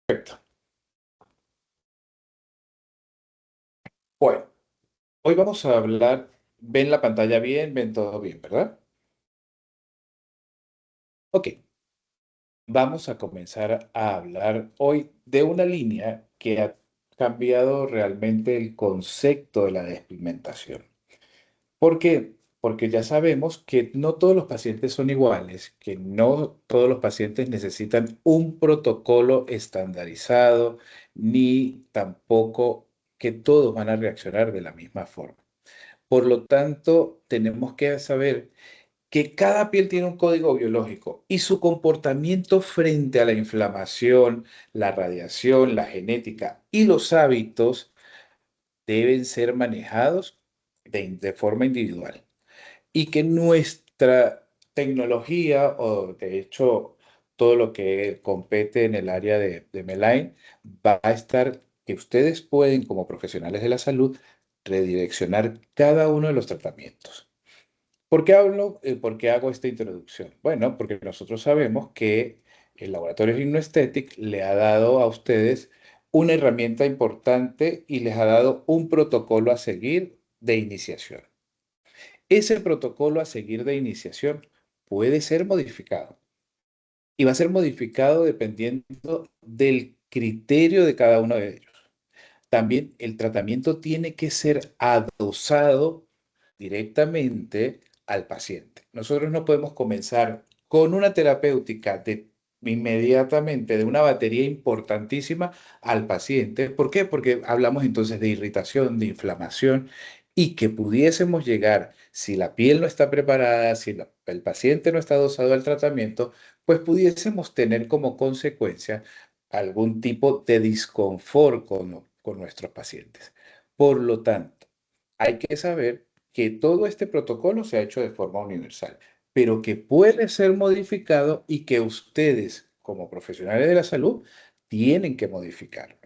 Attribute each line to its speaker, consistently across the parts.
Speaker 1: Perfecto. Bueno, hoy vamos a hablar, ven la pantalla bien, ven todo bien, ¿verdad? Ok, vamos a comenzar a hablar hoy de una línea que ha cambiado realmente el concepto de la despigmentación. ¿Por qué? Porque ya sabemos que no todos los pacientes son iguales, que no todos los pacientes necesitan un protocolo estandarizado, ni tampoco que todos van a reaccionar de la misma forma. Por lo tanto, tenemos que saber que cada piel tiene un código biológico y su comportamiento frente a la inflamación, la radiación, la genética y los hábitos deben ser manejados de forma individual. Y que nuestra tecnología, o de hecho todo lo que compete en el área de Meline, va a estar que ustedes pueden, como profesionales de la salud, redireccionar cada uno de los tratamientos. ¿Por qué hablo? ¿Por qué hago esta introducción? Bueno, porque nosotros sabemos que el laboratorio Hypnoesthetic le ha dado a ustedes una herramienta importante y les ha dado un protocolo a seguir de iniciación. Ese protocolo a seguir de iniciación puede ser modificado y va a ser modificado dependiendo del criterio de cada uno de ellos. También el tratamiento tiene que ser adosado directamente al paciente. Nosotros no podemos comenzar con una terapéutica inmediatamente de una batería importantísima al paciente. ¿Por qué? Porque hablamos entonces de irritación, de inflamación y que pudiésemos llegar, si la piel no está preparada, si el paciente no está adosado al tratamiento, pues pudiésemos tener como consecuencia algún tipo de disconfort con nuestros pacientes. Por lo tanto, hay que saber que todo este protocolo se ha hecho de forma universal, pero que puede ser modificado y que ustedes, como profesionales de la salud, tienen que modificarlo.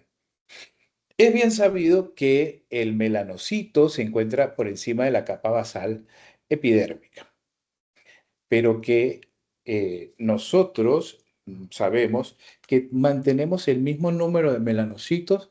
Speaker 1: Es bien sabido que el melanocito se encuentra por encima de la capa basal epidérmica, pero que nosotros sabemos que mantenemos el mismo número de melanocitos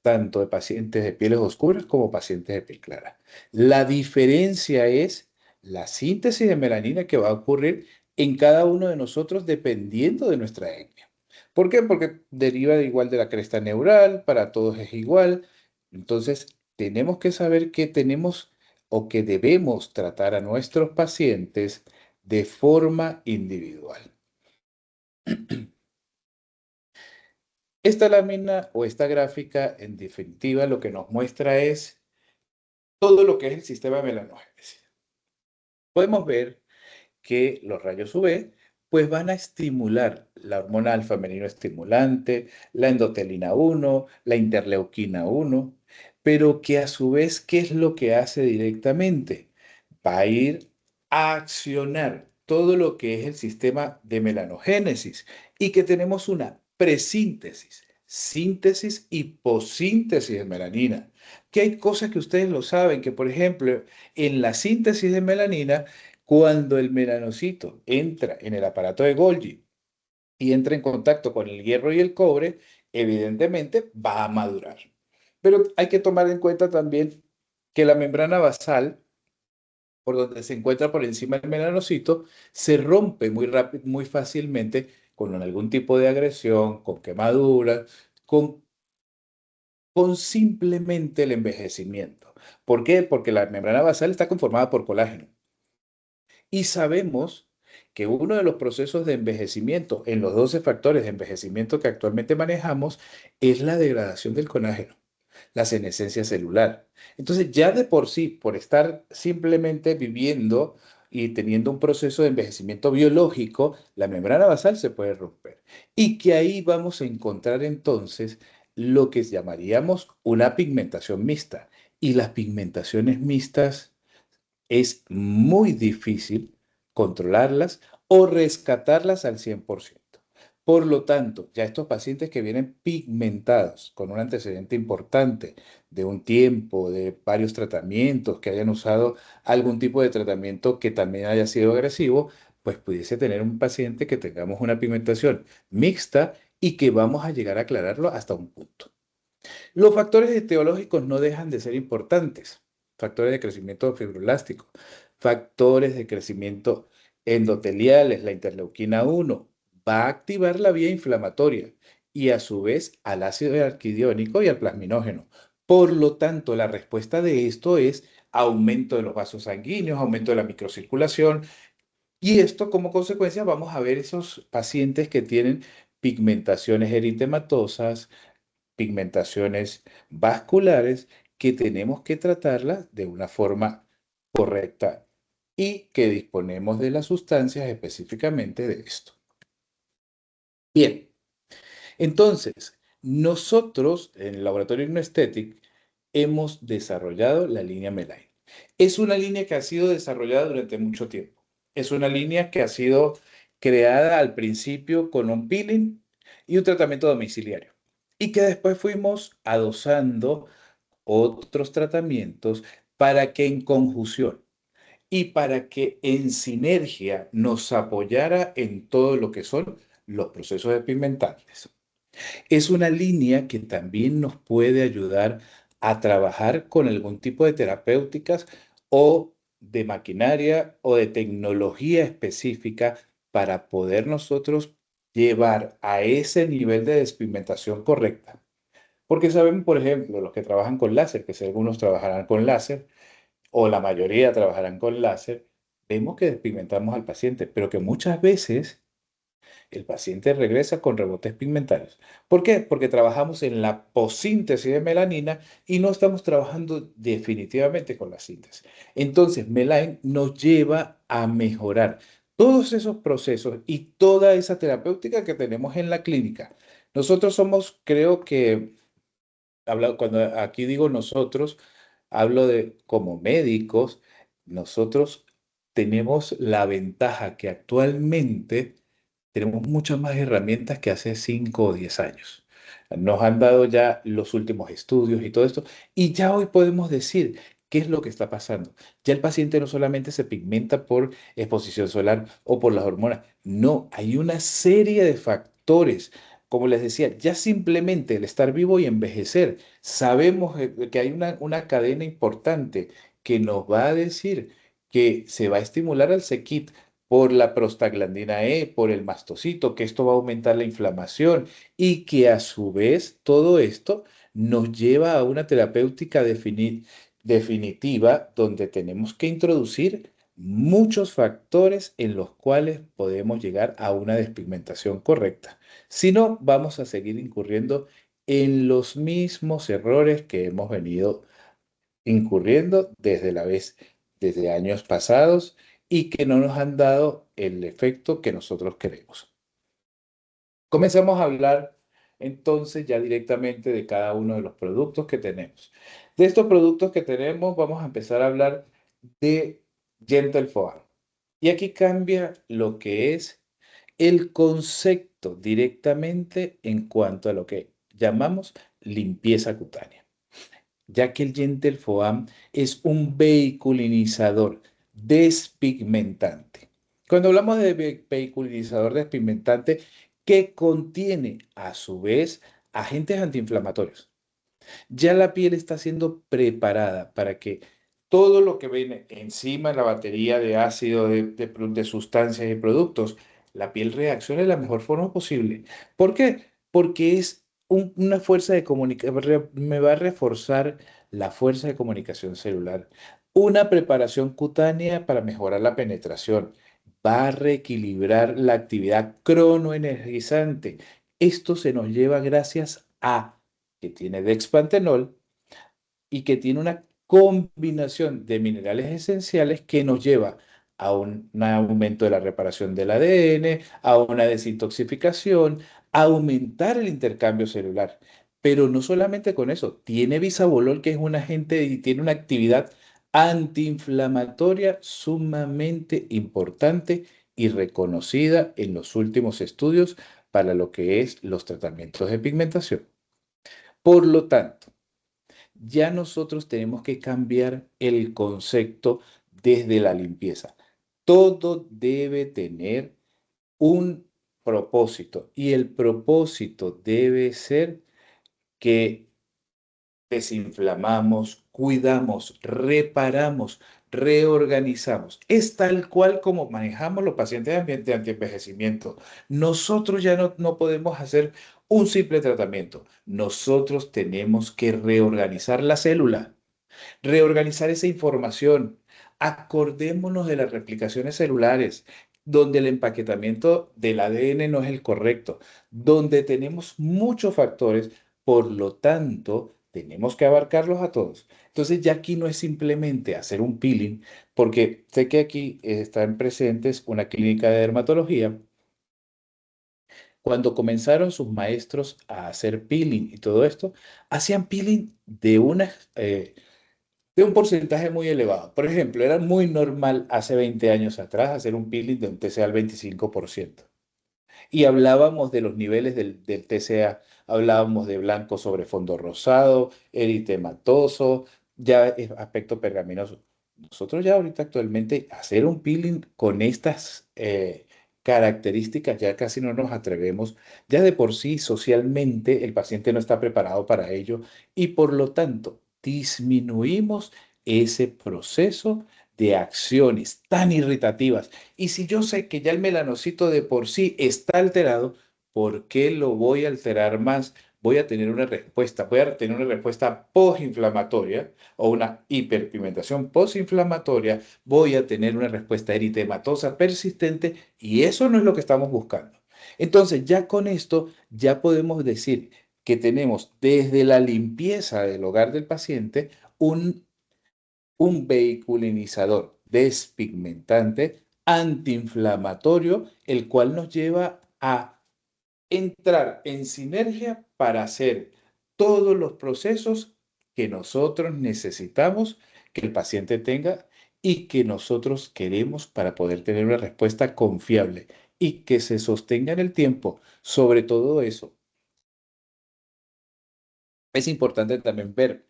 Speaker 1: tanto de pacientes de pieles oscuras como pacientes de piel clara. La diferencia es la síntesis de melanina que va a ocurrir en cada uno de nosotros dependiendo de nuestra etnia. ¿Por qué? Porque deriva igual de la cresta neural, para todos es igual. Entonces, tenemos que saber que tenemos o que debemos tratar a nuestros pacientes de forma individual. Esta lámina o esta gráfica, en definitiva, lo que nos muestra es todo lo que es el sistema de melanogénesis. Podemos ver que los rayos UV pues van a estimular la hormona alfa menino estimulante, la endotelina 1, la interleuquina 1, pero que a su vez, ¿qué es lo que hace directamente? Va a ir a accionar todo lo que es el sistema de melanogénesis y que tenemos una presíntesis, síntesis y posíntesis de melanina. Que hay cosas que ustedes lo saben, que por ejemplo, en la síntesis de melanina, cuando el melanocito entra en el aparato de Golgi y entra en contacto con el hierro y el cobre, evidentemente va a madurar. Pero hay que tomar en cuenta también que la membrana basal, por donde se encuentra por encima del melanocito, se rompe muy rápido, muy fácilmente con algún tipo de agresión, con quemaduras, con, con simplemente el envejecimiento. ¿Por qué? Porque la membrana basal está conformada por colágeno. Y sabemos que uno de los procesos de envejecimiento en los 12 factores de envejecimiento que actualmente manejamos es la degradación del colágeno, la senescencia celular. Entonces, ya de por sí, por estar simplemente viviendo y teniendo un proceso de envejecimiento biológico, la membrana basal se puede romper. Y que ahí vamos a encontrar entonces lo que llamaríamos una pigmentación mixta. Y las pigmentaciones mixtas es muy difícil controlarlas o rescatarlas al 100%. Por lo tanto, ya estos pacientes que vienen pigmentados con un antecedente importante de un tiempo, de varios tratamientos, que hayan usado algún tipo de tratamiento que también haya sido agresivo, pues pudiese tener un paciente que tengamos una pigmentación mixta y que vamos a llegar a aclararlo hasta un punto. Los factores etiológicos no dejan de ser importantes. Factores de crecimiento fibroblástico, factores de crecimiento endoteliales, la interleuquina 1 va a activar la vía inflamatoria y a su vez al ácido arquidiónico y al plasminógeno. Por lo tanto, la respuesta de esto es aumento de los vasos sanguíneos, aumento de la microcirculación, y esto como consecuencia vamos a ver esos pacientes que tienen pigmentaciones eritematosas, pigmentaciones vasculares, que tenemos que tratarlas de una forma correcta y que disponemos de las sustancias específicamente de esto. Bien, entonces, nosotros en el laboratorio Ignoesthetic hemos desarrollado la línea Meline. Es una línea que ha sido desarrollada durante mucho tiempo. Es una línea que ha sido creada al principio con un peeling y un tratamiento domiciliario. Y que después fuimos adosando otros tratamientos para que en conjunción y para que en sinergia nos apoyara en todo lo que son los procesos despigmentantes. Es una línea que también nos puede ayudar a trabajar con algún tipo de terapéuticas o de maquinaria o de tecnología específica para poder nosotros llevar a ese nivel de despigmentación correcta. Porque sabemos, por ejemplo, los que trabajan con láser, que si algunos trabajarán con láser, o la mayoría trabajarán con láser, vemos que despigmentamos al paciente, pero que muchas veces el paciente regresa con rebotes pigmentarios. ¿Por qué? Porque trabajamos en la posíntesis de melanina y no estamos trabajando definitivamente con la síntesis. Entonces, Meline nos lleva a mejorar todos esos procesos y toda esa terapéutica que tenemos en la clínica. Nosotros somos, creo que cuando aquí digo nosotros, hablo de como médicos, nosotros tenemos la ventaja que actualmente tenemos muchas más herramientas que hace 5 o 10 años. Nos han dado ya los últimos estudios y todo esto, y ya hoy podemos decir qué es lo que está pasando. Ya el paciente no solamente se pigmenta por exposición solar o por las hormonas, no, hay una serie de factores. Como les decía, ya simplemente el estar vivo y envejecer, sabemos que hay una cadena importante que nos va a decir que se va a estimular al CKIT por la prostaglandina E, por el mastocito, que esto va a aumentar la inflamación y que a su vez todo esto nos lleva a una terapéutica definitiva donde tenemos que introducir muchos factores en los cuales podemos llegar a una despigmentación correcta. Si no, vamos a seguir incurriendo en los mismos errores que hemos venido incurriendo desde años pasados y que no nos han dado el efecto que nosotros queremos. Comencemos a hablar entonces ya directamente de cada uno de los productos que tenemos. De estos productos que tenemos, vamos a empezar a hablar de Gentle Foam. Y aquí cambia lo que es el concepto directamente en cuanto a lo que llamamos limpieza cutánea, ya que el Gentle Foam es un vehiculinizador despigmentante. Cuando hablamos de vehiculinizador despigmentante, que contiene a su vez agentes antiinflamatorios, ya la piel está siendo preparada para que todo lo que viene encima de la batería de ácido, de sustancias y productos, la piel reaccione de la mejor forma posible. ¿Por qué? Porque es una fuerza de comunicación, me va a reforzar la fuerza de comunicación celular. Una preparación cutánea para mejorar la penetración. Va a reequilibrar la actividad cronoenergizante. Esto se nos lleva gracias a que tiene dexpantenol y que tiene una combinación de minerales esenciales que nos lleva a un aumento de la reparación del ADN, a una desintoxicación, a aumentar el intercambio celular. Pero no solamente con eso, tiene bisabolol, que es un agente y tiene una actividad antiinflamatoria sumamente importante y reconocida en los últimos estudios para lo que es los tratamientos de pigmentación. Por lo tanto, ya nosotros tenemos que cambiar el concepto desde la limpieza. Todo debe tener un propósito. Y el propósito debe ser que desinflamamos, cuidamos, reparamos, reorganizamos. Es tal cual como manejamos los pacientes de antienvejecimiento. Nosotros ya no podemos hacer un simple tratamiento. Nosotros tenemos que reorganizar la célula, reorganizar esa información. Acordémonos de las replicaciones celulares, donde el empaquetamiento del ADN no es el correcto, donde tenemos muchos factores, por lo tanto, tenemos que abarcarlos a todos. Entonces, ya aquí no es simplemente hacer un peeling, porque sé que aquí están presentes una clínica de dermatología. Cuando comenzaron sus maestros a hacer peeling y todo esto, hacían peeling de un porcentaje muy elevado. Por ejemplo, era muy normal hace 20 años atrás hacer un peeling de un TCA al 25%. Y hablábamos de los niveles del TCA, hablábamos de blanco sobre fondo rosado, eritematoso, ya es aspecto pergaminoso. Nosotros ya ahorita actualmente hacer un peeling con estas características ya casi no nos atrevemos. Ya de por sí socialmente el paciente no está preparado para ello y por lo tanto disminuimos ese proceso de acciones tan irritativas. Y si yo sé que ya el melanocito de por sí está alterado, ¿por qué lo voy a alterar más? Voy a tener una respuesta postinflamatoria o una hiperpigmentación postinflamatoria, voy a tener una respuesta eritematosa persistente y eso no es lo que estamos buscando. Entonces, ya con esto, ya podemos decir que tenemos desde la limpieza del hogar del paciente un vehiculinizador despigmentante antiinflamatorio, el cual nos lleva a entrar en sinergia para hacer todos los procesos que nosotros necesitamos que el paciente tenga y que nosotros queremos para poder tener una respuesta confiable y que se sostenga en el tiempo. Sobre todo eso, es importante también ver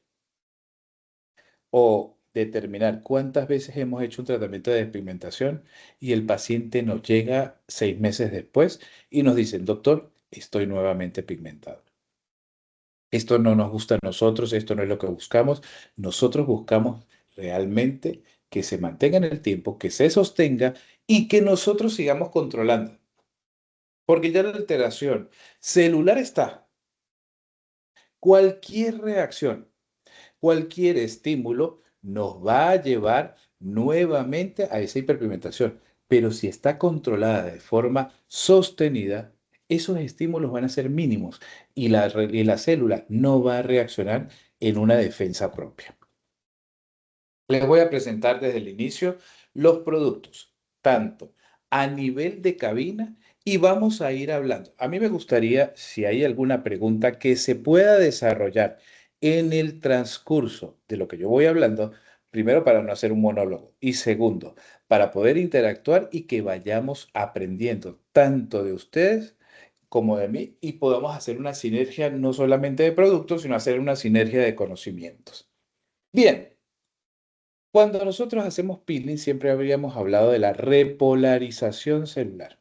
Speaker 1: o determinar cuántas veces hemos hecho un tratamiento de despigmentación y el paciente nos llega 6 meses después y nos dice, doctor, estoy nuevamente pigmentado. Esto no nos gusta a nosotros, esto no es lo que buscamos. Nosotros buscamos realmente que se mantenga en el tiempo, que se sostenga y que nosotros sigamos controlando. Porque ya la alteración celular está. Cualquier reacción, cualquier estímulo nos va a llevar nuevamente a esa hiperpigmentación. Pero si está controlada de forma sostenida, esos estímulos van a ser mínimos y la célula no va a reaccionar en una defensa propia. Les voy a presentar desde el inicio los productos, tanto a nivel de cabina y vamos a ir hablando. A mí me gustaría, si hay alguna pregunta que se pueda desarrollar en el transcurso de lo que yo voy hablando, primero para no hacer un monólogo y segundo, para poder interactuar y que vayamos aprendiendo tanto de ustedes como de mí y podamos hacer una sinergia no solamente de productos, sino hacer una sinergia de conocimientos. Bien. Cuando nosotros hacemos peeling, siempre habíamos hablado de la repolarización celular.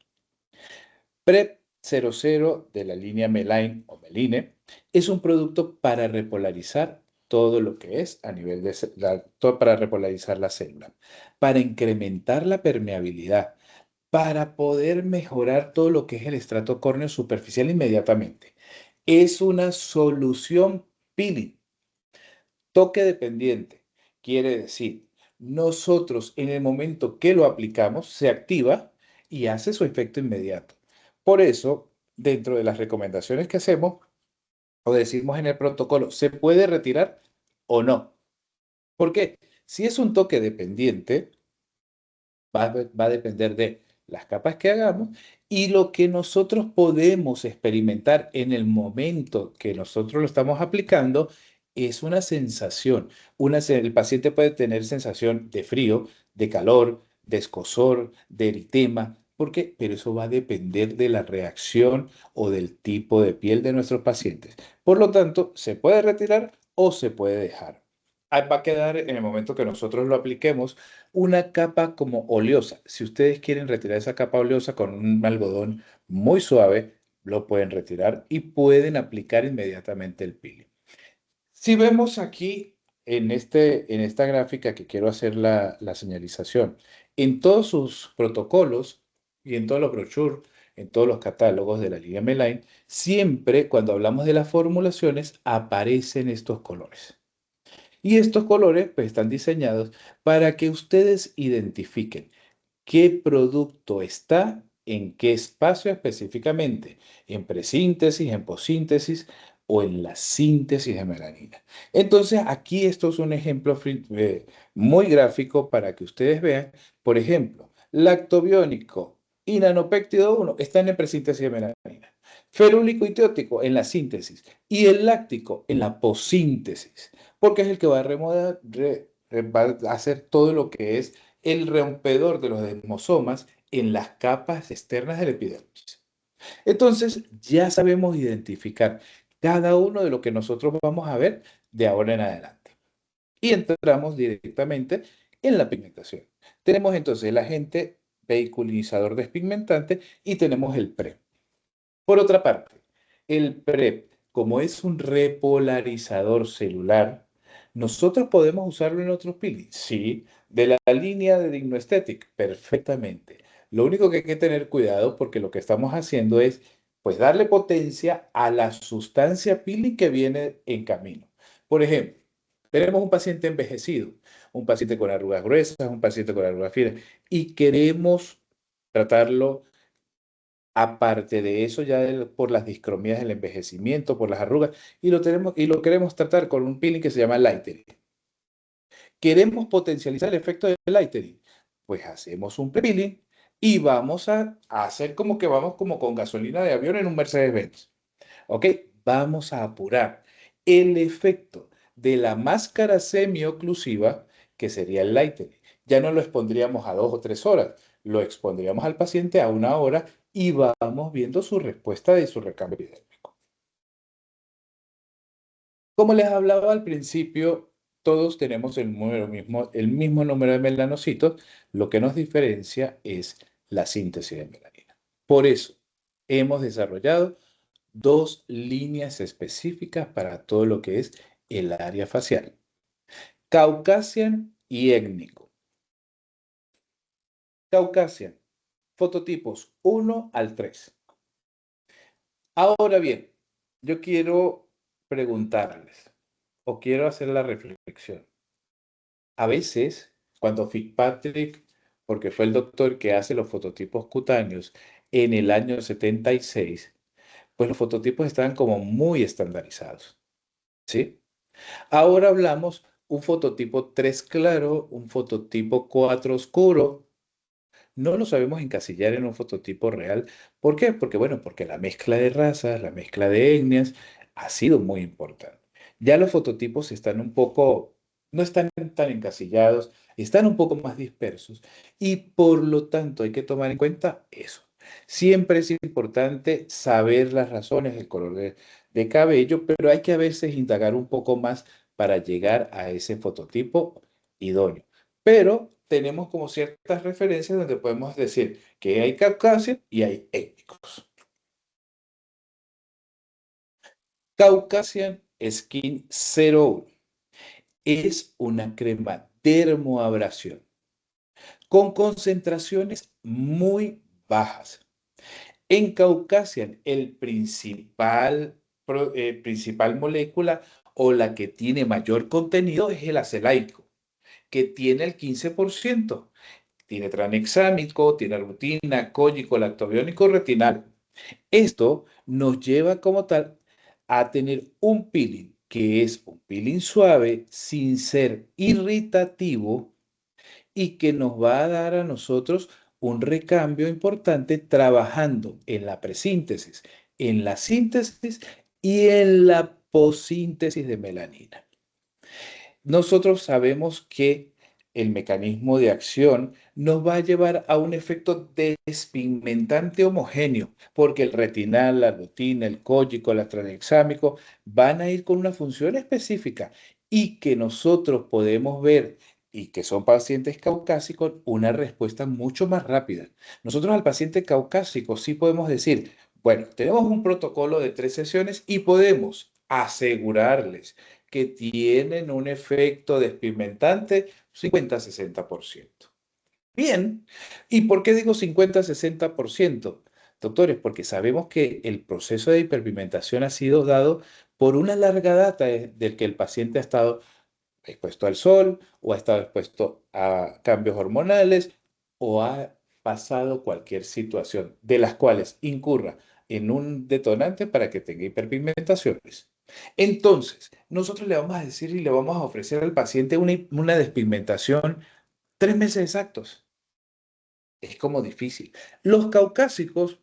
Speaker 1: PrEP 00 de la línea Meline o Meline es un producto para repolarizar todo lo que es a nivel de para repolarizar la célula, para incrementar la permeabilidad, para poder mejorar todo lo que es el estrato córneo superficial inmediatamente. Es una solución peeling. Toque dependiente quiere decir, nosotros en el momento que lo aplicamos, se activa y hace su efecto inmediato. Por eso, dentro de las recomendaciones que hacemos, o decimos en el protocolo, ¿se puede retirar o no? ¿Por qué? Si es un toque dependiente, va a depender de las capas que hagamos y lo que nosotros podemos experimentar en el momento que nosotros lo estamos aplicando es una sensación. El paciente puede tener sensación de frío, de calor, de escozor, de eritema. ¿Por qué? Pero eso va a depender de la reacción o del tipo de piel de nuestros pacientes. Por lo tanto, se puede retirar o se puede dejar. va a quedar en el momento que nosotros lo apliquemos una capa como oleosa. Si ustedes quieren retirar esa capa oleosa con un algodón muy suave, lo pueden retirar y pueden aplicar inmediatamente el peeling. Si vemos aquí en esta gráfica que quiero hacer la señalización, en todos sus protocolos y en todos los brochures, en todos los catálogos de la línea Meline, siempre cuando hablamos de las formulaciones aparecen estos colores. Y estos colores pues, están diseñados para que ustedes identifiquen qué producto está en qué espacio específicamente, en presíntesis, en posíntesis o en la síntesis de melanina. Entonces, aquí esto es un ejemplo muy gráfico para que ustedes vean, por ejemplo, lactobiónico y nanopéptido 1 están en presíntesis de melanina. Ferúlico y tiótico en la síntesis y el láctico en la posíntesis, porque es el que va a va a hacer todo lo que es el rompedor de los desmosomas en las capas externas del epidermis. Entonces, ya sabemos identificar cada uno de lo que nosotros vamos a ver de ahora en adelante. Y entramos directamente en la pigmentación. Tenemos entonces el agente vehiculizador despigmentante y tenemos el PRE. Por otra parte, el PrEP, como es un repolarizador celular, nosotros podemos usarlo en otros peelings. Sí, de la línea de Dignoesthetic, perfectamente. Lo único que hay que tener cuidado porque lo que estamos haciendo es pues darle potencia a la sustancia peeling que viene en camino. Por ejemplo, tenemos un paciente envejecido, un paciente con arrugas gruesas, un paciente con arrugas finas y queremos tratarlo. Aparte de eso, por las discromías del envejecimiento, por las arrugas, y lo queremos tratar con un peeling que se llama Lightening. ¿Queremos potencializar el efecto del Lightening? Pues hacemos un peeling y vamos a hacer como que vamos como con gasolina de avión en un Mercedes-Benz. ¿Ok? Vamos a apurar el efecto de la máscara semioclusiva, que sería el Lightening. Ya no lo expondríamos a 2 o 3 horas, lo expondríamos al paciente a 1 hora y vamos viendo su respuesta de su recambio epidérmico. Como les hablaba al principio, todos tenemos el mismo número de melanocitos, lo que nos diferencia es la síntesis de melanina. Por eso, hemos desarrollado 2 líneas específicas para todo lo que es el área facial, Caucasian y étnico. Caucasian, fototipos 1 al 3. Ahora bien, yo quiero preguntarles o quiero hacer la reflexión. A veces, cuando Fitzpatrick, porque fue el doctor que hace los fototipos cutáneos en el año 76, pues los fototipos estaban como muy estandarizados, ¿sí? Ahora hablamos un fototipo 3 claro, un fototipo 4 oscuro. No lo sabemos encasillar en un fototipo real. ¿Por qué? Porque, bueno, porque la mezcla de razas, la mezcla de etnias ha sido muy importante. Ya los fototipos están un poco, no están tan encasillados, están un poco más dispersos y por lo tanto hay que tomar en cuenta eso. Siempre es importante saber las razones, el color de cabello, pero hay que a veces indagar un poco más para llegar a ese fototipo idóneo. Pero tenemos como ciertas referencias donde podemos decir que hay caucasios y hay étnicos. Caucasian Skin 01 es una crema dermoabrasión con concentraciones muy bajas. En Caucasian, el principal molécula o la que tiene mayor contenido es el acelaico, que tiene el 15%. Tiene tranexámico, tiene rutina, cólico, lactobiónico, retinal. Esto nos lleva como tal a tener un peeling que es un peeling suave, sin ser irritativo y que nos va a dar a nosotros un recambio importante trabajando en la presíntesis, en la síntesis y en la posíntesis de melanina. Nosotros sabemos que el mecanismo de acción nos va a llevar a un efecto despigmentante homogéneo, porque el retinal, la rutina, el cólico, el tranexámico van a ir con una función específica y que nosotros podemos ver y que son pacientes caucásicos, una respuesta mucho más rápida. Nosotros al paciente caucásico sí podemos decir, bueno, tenemos un protocolo de 3 sesiones y podemos asegurarles que tienen un efecto despigmentante 50-60%. Bien, ¿y por qué digo 50-60%? Doctores, porque sabemos que el proceso de hiperpigmentación ha sido dado por una larga data del que el paciente ha estado expuesto al sol o ha estado expuesto a cambios hormonales o ha pasado cualquier situación de las cuales incurra en un detonante para que tenga hiperpigmentaciones. Entonces, nosotros le vamos a decir y le vamos a ofrecer al paciente una despigmentación 3 meses exactos. Es como difícil. Los caucásicos,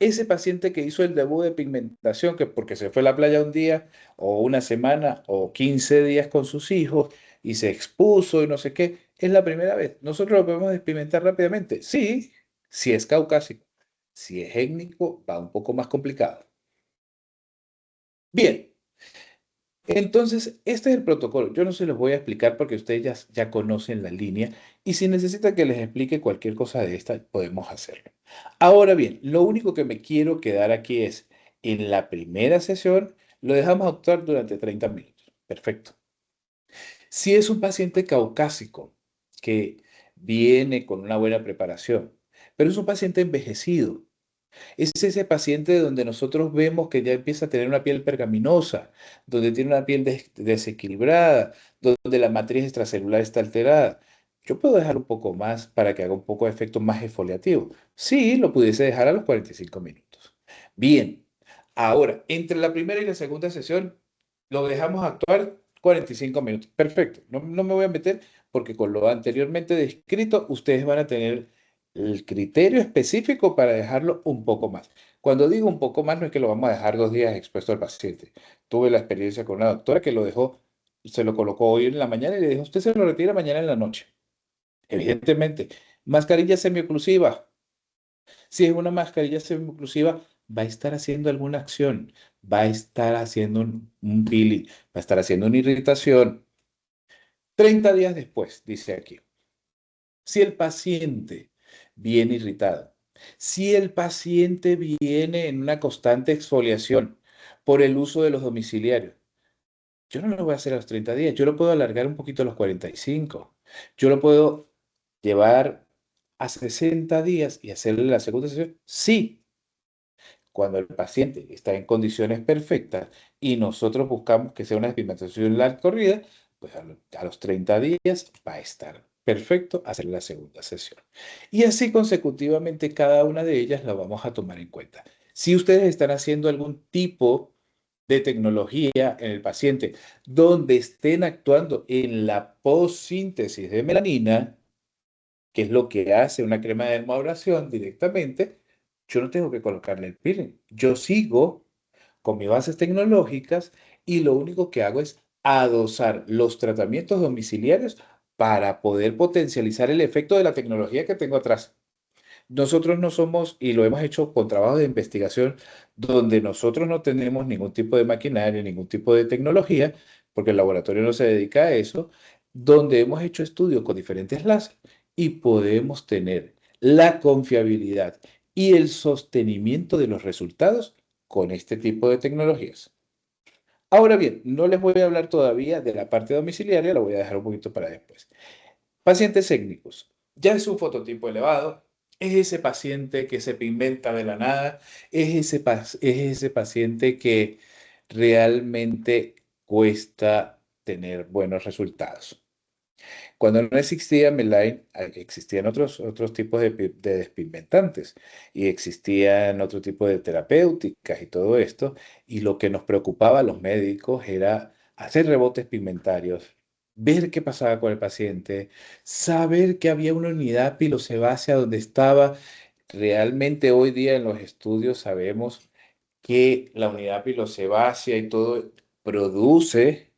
Speaker 1: ese paciente que hizo el debut de pigmentación, que porque se fue a la playa un día, o una semana, o 15 días con sus hijos, y se expuso y no sé qué, es la primera vez. Nosotros lo podemos despigmentar rápidamente. Sí, si es caucásico. Si es étnico, va un poco más complicado. Bien, entonces, este es el protocolo. Yo no se los voy a explicar porque ustedes ya conocen la línea y si necesitan que les explique cualquier cosa de esta, podemos hacerlo. Ahora bien, lo único que me quiero quedar aquí es, en la primera sesión, lo dejamos actuar durante 30 minutos. Perfecto. Si es un paciente caucásico que viene con una buena preparación, pero es un paciente envejecido, es ese paciente donde nosotros vemos que ya empieza a tener una piel pergaminosa, donde tiene una piel desequilibrada, donde la matriz extracelular está alterada. Yo puedo dejar un poco más para que haga un poco de efecto más exfoliativo. Sí, lo pudiese dejar a los 45 minutos. Bien, ahora, entre la primera y la segunda sesión, lo dejamos actuar 45 minutos. Perfecto, no me voy a meter porque con lo anteriormente descrito, ustedes van a tener el criterio específico para dejarlo un poco más. Cuando digo un poco más, no es que lo vamos a dejar 2 días expuesto al paciente. Tuve la experiencia con una doctora que lo dejó, se lo colocó hoy en la mañana y le dijo, usted se lo retira mañana en la noche. Evidentemente, mascarilla semioclusiva. Si es una mascarilla semioclusiva, va a estar haciendo alguna acción, va a estar haciendo un peeling, va a estar haciendo una irritación. 30 días después, dice aquí. Si el paciente viene irritado, si el paciente viene en una constante exfoliación por el uso de los domiciliarios, yo no lo voy a hacer a los 30 días, yo lo puedo alargar un poquito a los 45. Yo lo puedo llevar a 60 días y hacerle la segunda sesión. Sí, cuando el paciente está en condiciones perfectas y nosotros buscamos que sea una despigmentación larga corrida, pues a los 30 días va a estar perfecto hacer la segunda sesión. Y así consecutivamente cada una de ellas la vamos a tomar en cuenta. Si ustedes están haciendo algún tipo de tecnología en el paciente donde estén actuando en la postsíntesis de melanina, que es lo que hace una crema de dermabrasión directamente, yo no tengo que colocarle el peeling. Yo sigo con mis bases tecnológicas y lo único que hago es adosar los tratamientos domiciliarios para poder potencializar el efecto de la tecnología que tengo atrás. Nosotros no somos, y lo hemos hecho con trabajos de investigación, donde nosotros no tenemos ningún tipo de maquinaria, ningún tipo de tecnología, porque el laboratorio no se dedica a eso, donde hemos hecho estudios con diferentes láser y podemos tener la confiabilidad y el sostenimiento de los resultados con este tipo de tecnologías. Ahora bien, no les voy a hablar todavía de la parte domiciliaria, la voy a dejar un poquito para después. Pacientes étnicos. Ya es un fototipo elevado, es ese paciente que se pigmenta de la nada, es ese paciente que realmente cuesta tener buenos resultados. Cuando no existía Meline, existían otros tipos de despigmentantes y existían otro tipo de terapéuticas y todo esto. Y lo que nos preocupaba a los médicos era hacer rebotes pigmentarios, ver qué pasaba con el paciente, saber que había una unidad pilosebácea donde estaba. Realmente hoy día en los estudios sabemos que la unidad pilosebácea y todo produce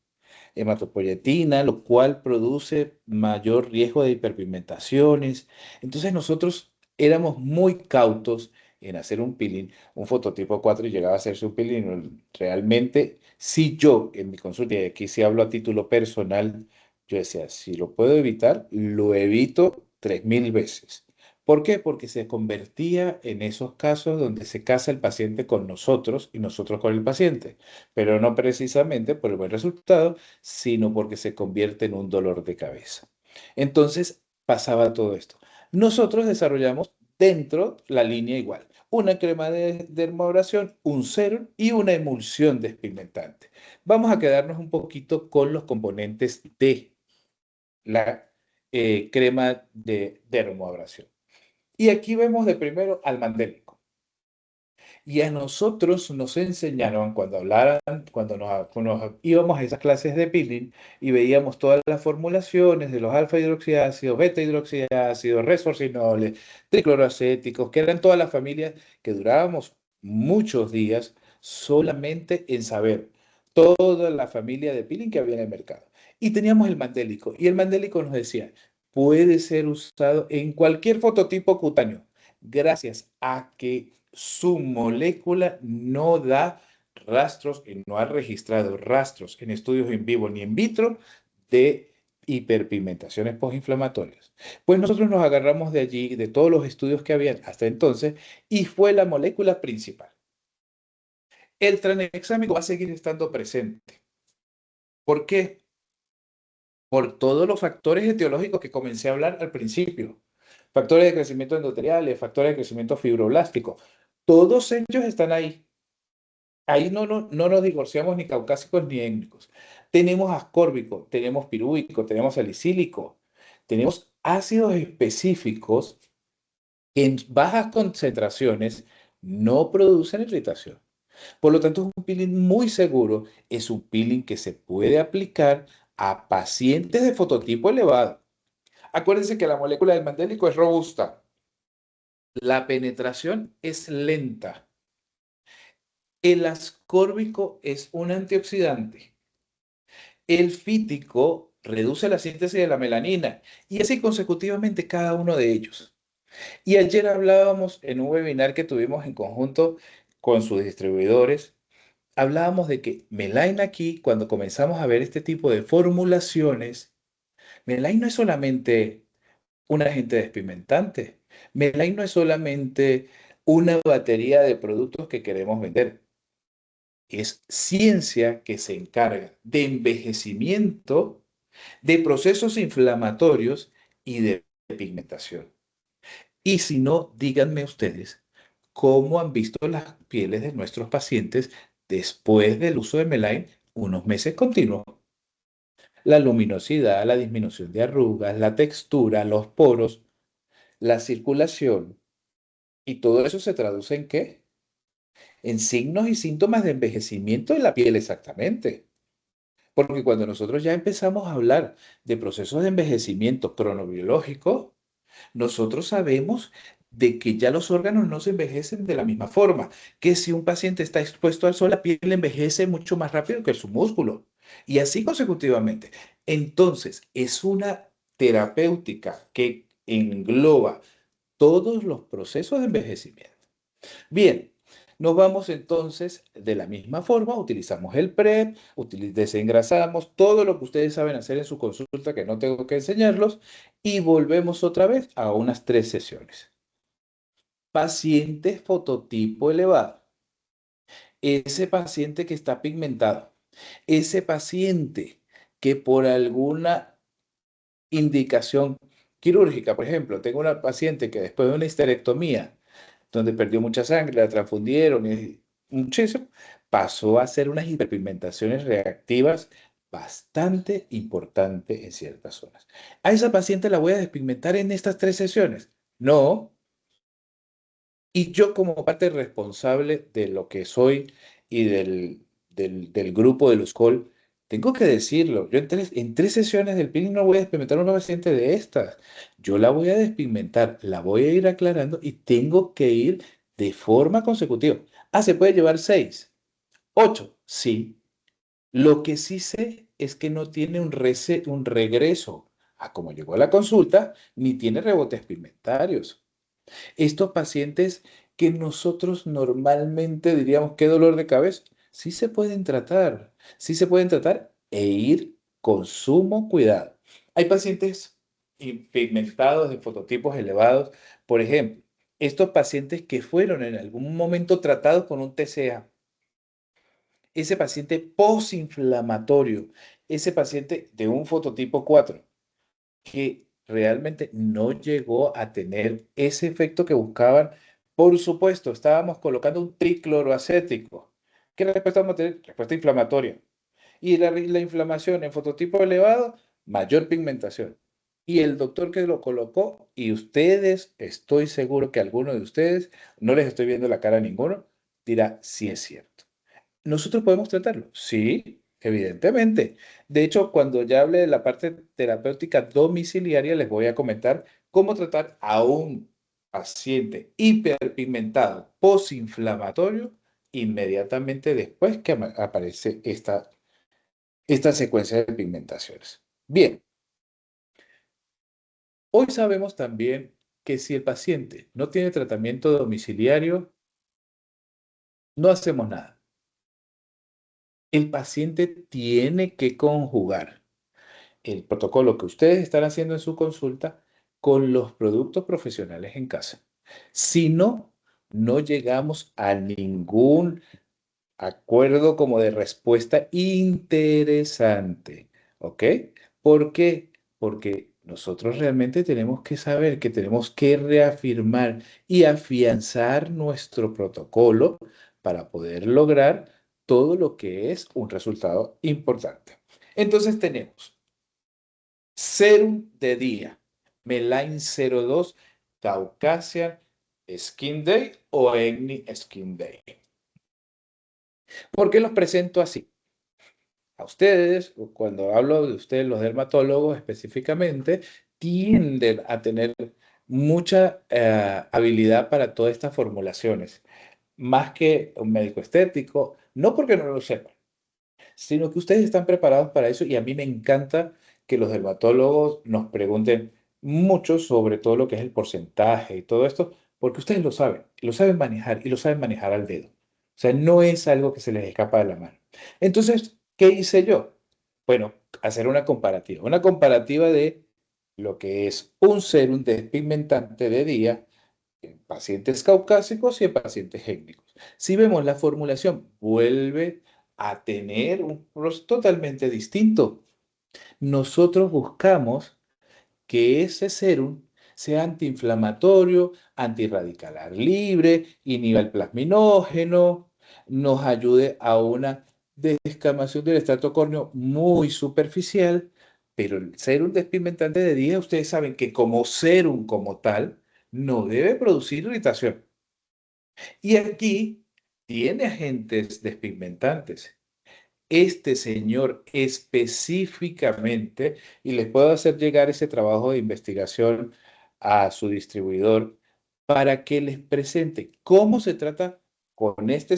Speaker 1: hematopoietina, lo cual produce mayor riesgo de hiperpigmentaciones. Entonces nosotros éramos muy cautos en hacer un peeling, un fototipo 4 y llegaba a hacerse un peeling. Realmente, si yo en mi consulta, y aquí sí hablo a título personal, yo decía, si lo puedo evitar, lo evito 3000 veces. ¿Por qué? Porque se convertía en esos casos donde se casa el paciente con nosotros y nosotros con el paciente, pero no precisamente por el buen resultado, sino porque se convierte en un dolor de cabeza. Entonces pasaba todo esto. Nosotros desarrollamos dentro la línea igual, una crema de dermoabrasión, un serum y una emulsión despigmentante. Vamos a quedarnos un poquito con los componentes de la crema de dermoabrasión. Y aquí vemos de primero al mandélico. Y a nosotros nos enseñaron cuando hablaran, cuando nos íbamos a esas clases de peeling y veíamos todas las formulaciones de los alfa hidroxiácidos, beta hidroxiácidos, resveratrol, tricloroacéticos, que eran todas las familias que durábamos muchos días solamente en saber toda la familia de peeling que había en el mercado. Y teníamos el mandélico, y el mandélico nos decía, puede ser usado en cualquier fototipo cutáneo gracias a que su molécula no da rastros y no ha registrado rastros en estudios en vivo ni en vitro de hiperpigmentaciones postinflamatorias. Pues nosotros nos agarramos de allí, de todos los estudios que habían hasta entonces, y fue la molécula principal. El tranexámico va a seguir estando presente. ¿Por qué? Por todos los factores etiológicos que comencé a hablar al principio. Factores de crecimiento endoteliales, factores de crecimiento fibroblástico. Todos ellos están ahí. Ahí no nos divorciamos ni caucásicos ni étnicos. Tenemos ascórbico, tenemos pirúvico, tenemos salicílico, tenemos ácidos específicos que en bajas concentraciones no producen irritación. Por lo tanto, es un peeling muy seguro, es un peeling que se puede aplicar a pacientes de fototipo elevado. Acuérdense que la molécula del mandélico es robusta, la penetración es lenta. El ascórbico es un antioxidante. El fítico reduce la síntesis de la melanina y así consecutivamente cada uno de ellos. Y ayer hablábamos en un webinar que tuvimos en conjunto con sus distribuidores, hablábamos de que Melain aquí, cuando comenzamos a ver este tipo de formulaciones, Melain no es solamente un agente despigmentante, Melain no es solamente una batería de productos que queremos vender. Es ciencia que se encarga de envejecimiento, de procesos inflamatorios y de pigmentación. Y si no, díganme ustedes cómo han visto las pieles de nuestros pacientes después del uso de Melain unos meses continuos. La luminosidad, la disminución de arrugas, la textura, los poros, la circulación. ¿Y todo eso se traduce en qué? En signos y síntomas de envejecimiento de la piel exactamente. Porque cuando nosotros ya empezamos a hablar de procesos de envejecimiento cronobiológico, nosotros sabemos de que ya los órganos no se envejecen de la misma forma, que si un paciente está expuesto al sol, la piel envejece mucho más rápido que su músculo, y así consecutivamente. Entonces, es una terapéutica que engloba todos los procesos de envejecimiento. Bien, nos vamos entonces de la misma forma, utilizamos el PrEP, desengrasamos todo lo que ustedes saben hacer en su consulta, que no tengo que enseñarlos, y volvemos otra vez a unas 3 sesiones. Paciente fototipo elevado, ese paciente que está pigmentado, ese paciente que por alguna indicación quirúrgica, por ejemplo, tengo una paciente que después de una histerectomía, donde perdió mucha sangre, la transfundieron y muchísimo, pasó a hacer unas hiperpigmentaciones reactivas bastante importantes en ciertas zonas. ¿A esa paciente la voy a despigmentar en estas 3 sesiones? No. Y yo como parte responsable de lo que soy y del grupo de los COL, tengo que decirlo. Yo en tres sesiones del peeling no voy a despigmentar a una paciente de estas. Yo la voy a despigmentar, la voy a ir aclarando y tengo que ir de forma consecutiva. Ah, se puede llevar 6, 8, sí. Lo que sí sé es que no tiene un regreso a como llegó a la consulta, ni tiene rebotes pigmentarios. Estos pacientes que nosotros normalmente diríamos, ¿qué dolor de cabeza? Sí se pueden tratar, sí se pueden tratar e ir con sumo cuidado. Hay pacientes pigmentados de fototipos elevados, por ejemplo, estos pacientes que fueron en algún momento tratados con un TCA, ese paciente posinflamatorio, ese paciente de un fototipo 4 que realmente no llegó a tener ese efecto que buscaban. Por supuesto, estábamos colocando un tricloroacético. ¿Qué respuesta vamos a tener? Respuesta inflamatoria. Y la inflamación en fototipo elevado, mayor pigmentación. Y el doctor que lo colocó, y ustedes, estoy seguro que alguno de ustedes, no les estoy viendo la cara a ninguno, dirá, sí es cierto. ¿Nosotros podemos tratarlo? Sí, evidentemente. De hecho, cuando ya hable de la parte terapéutica domiciliaria, les voy a comentar cómo tratar a un paciente hiperpigmentado posinflamatorio inmediatamente después que aparece esta secuencia de pigmentaciones. Bien, hoy sabemos también que si el paciente no tiene tratamiento domiciliario, no hacemos nada. El paciente tiene que conjugar el protocolo que ustedes están haciendo en su consulta con los productos profesionales en casa. Si no, no llegamos a ningún acuerdo como de respuesta interesante, ¿ok? ¿Por qué? Porque nosotros realmente tenemos que saber que tenemos que reafirmar y afianzar nuestro protocolo para poder lograr todo lo que es un resultado importante. Entonces tenemos Serum de día, Melain 02, Caucasian Skin Day o Acne Skin Day. ¿Por qué los presento así? A ustedes, o cuando hablo de ustedes, los dermatólogos específicamente, tienden a tener mucha habilidad para todas estas formulaciones, más que un médico estético, no porque no lo sepan, sino que ustedes están preparados para eso y a mí me encanta que los dermatólogos nos pregunten mucho sobre todo lo que es el porcentaje y todo esto, porque ustedes lo saben manejar y lo saben manejar al dedo. O sea, no es algo que se les escapa de la mano. Entonces, ¿qué hice yo? Bueno, hacer una comparativa de lo que es un serum despigmentante de día en pacientes caucásicos y en pacientes étnicos. Si vemos la formulación, vuelve a tener un proceso totalmente distinto. Nosotros buscamos que ese serum sea antiinflamatorio, antirradicalar libre, inhiba el plasminógeno, nos ayude a una descamación del estrato córneo muy superficial, pero el serum despigmentante de día, ustedes saben que como serum como tal, no debe producir irritación. Y aquí tiene agentes despigmentantes este señor específicamente, y les puedo hacer llegar ese trabajo de investigación a su distribuidor para que les presente cómo se trata con este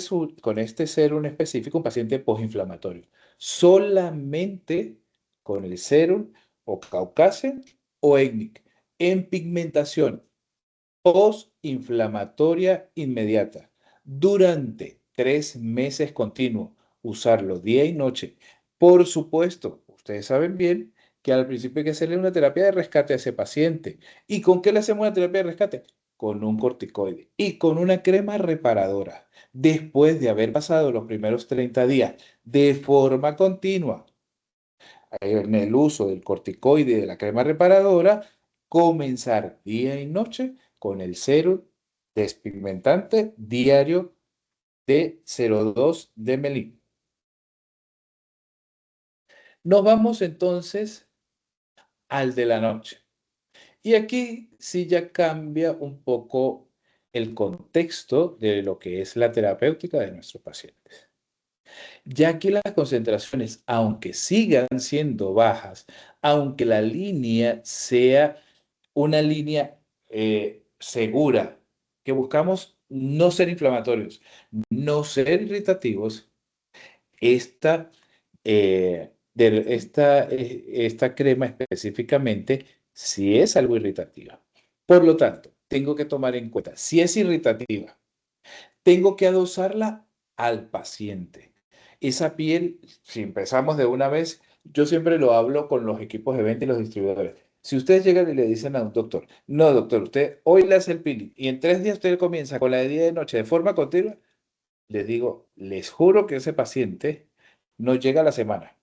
Speaker 1: serum específico, un paciente postinflamatorio. Solamente con el serum o Caucasian o EGNIC en pigmentación postinflamatoria inmediata durante 3 meses continuos, usarlo día y noche. Por supuesto, ustedes saben bien que al principio hay que hacerle una terapia de rescate a ese paciente. ¿Y con qué le hacemos una terapia de rescate? Con un corticoide y con una crema reparadora. Después de haber pasado los primeros 30 días de forma continua en el uso del corticoide y de la crema reparadora, comenzar día y noche con el cero despigmentante diario de 0,2 de melín. Nos vamos entonces al de la noche. Y aquí sí ya cambia un poco el contexto de lo que es la terapéutica de nuestros pacientes. Ya que las concentraciones, aunque sigan siendo bajas, aunque la línea sea una línea segura, que buscamos no ser inflamatorios, no ser irritativos, esta crema específicamente si es algo irritativa. Por lo tanto, tengo que tomar en cuenta si es irritativa, tengo que adosarla al paciente. Esa piel, si empezamos de una vez, yo siempre lo hablo con los equipos de venta y los distribuidores. Si ustedes llegan y le dicen a un doctor, no, doctor, usted hoy le hace el peeling y en 3 días usted comienza con la de día y de noche de forma continua, les digo, les juro que ese paciente no llega a la semana.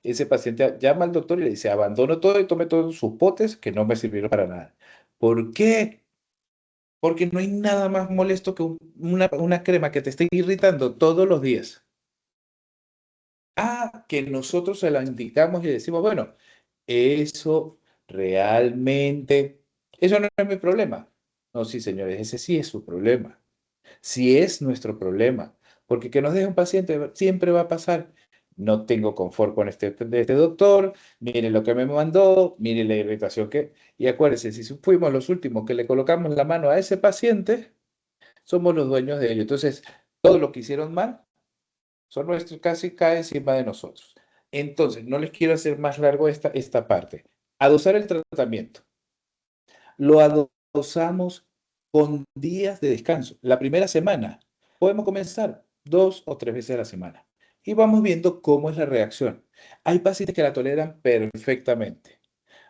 Speaker 1: Ese paciente llama al doctor y le dice, abandono todo y tome todos sus potes que no me sirvieron para nada. ¿Por qué? Porque no hay nada más molesto que una crema que te esté irritando todos los días. Ah, que nosotros se la indicamos y decimos, bueno, eso realmente, eso no es mi problema. No, sí, señores, ese sí es su problema. Si es nuestro problema, porque que nos deje un paciente siempre va a pasar. No tengo confort con este doctor, mire lo que me mandó, mire la irritación que... Y acuérdense, si fuimos los últimos que le colocamos la mano a ese paciente, somos los dueños de ello. Entonces, todo lo que hicieron mal, son nuestros, casi cae encima de nosotros. Entonces, no les quiero hacer más largo esta parte. Adosar el tratamiento. Lo adosamos con días de descanso. La primera semana podemos comenzar 2 o 3 veces a la semana y vamos viendo cómo es la reacción. Hay pacientes que la toleran perfectamente.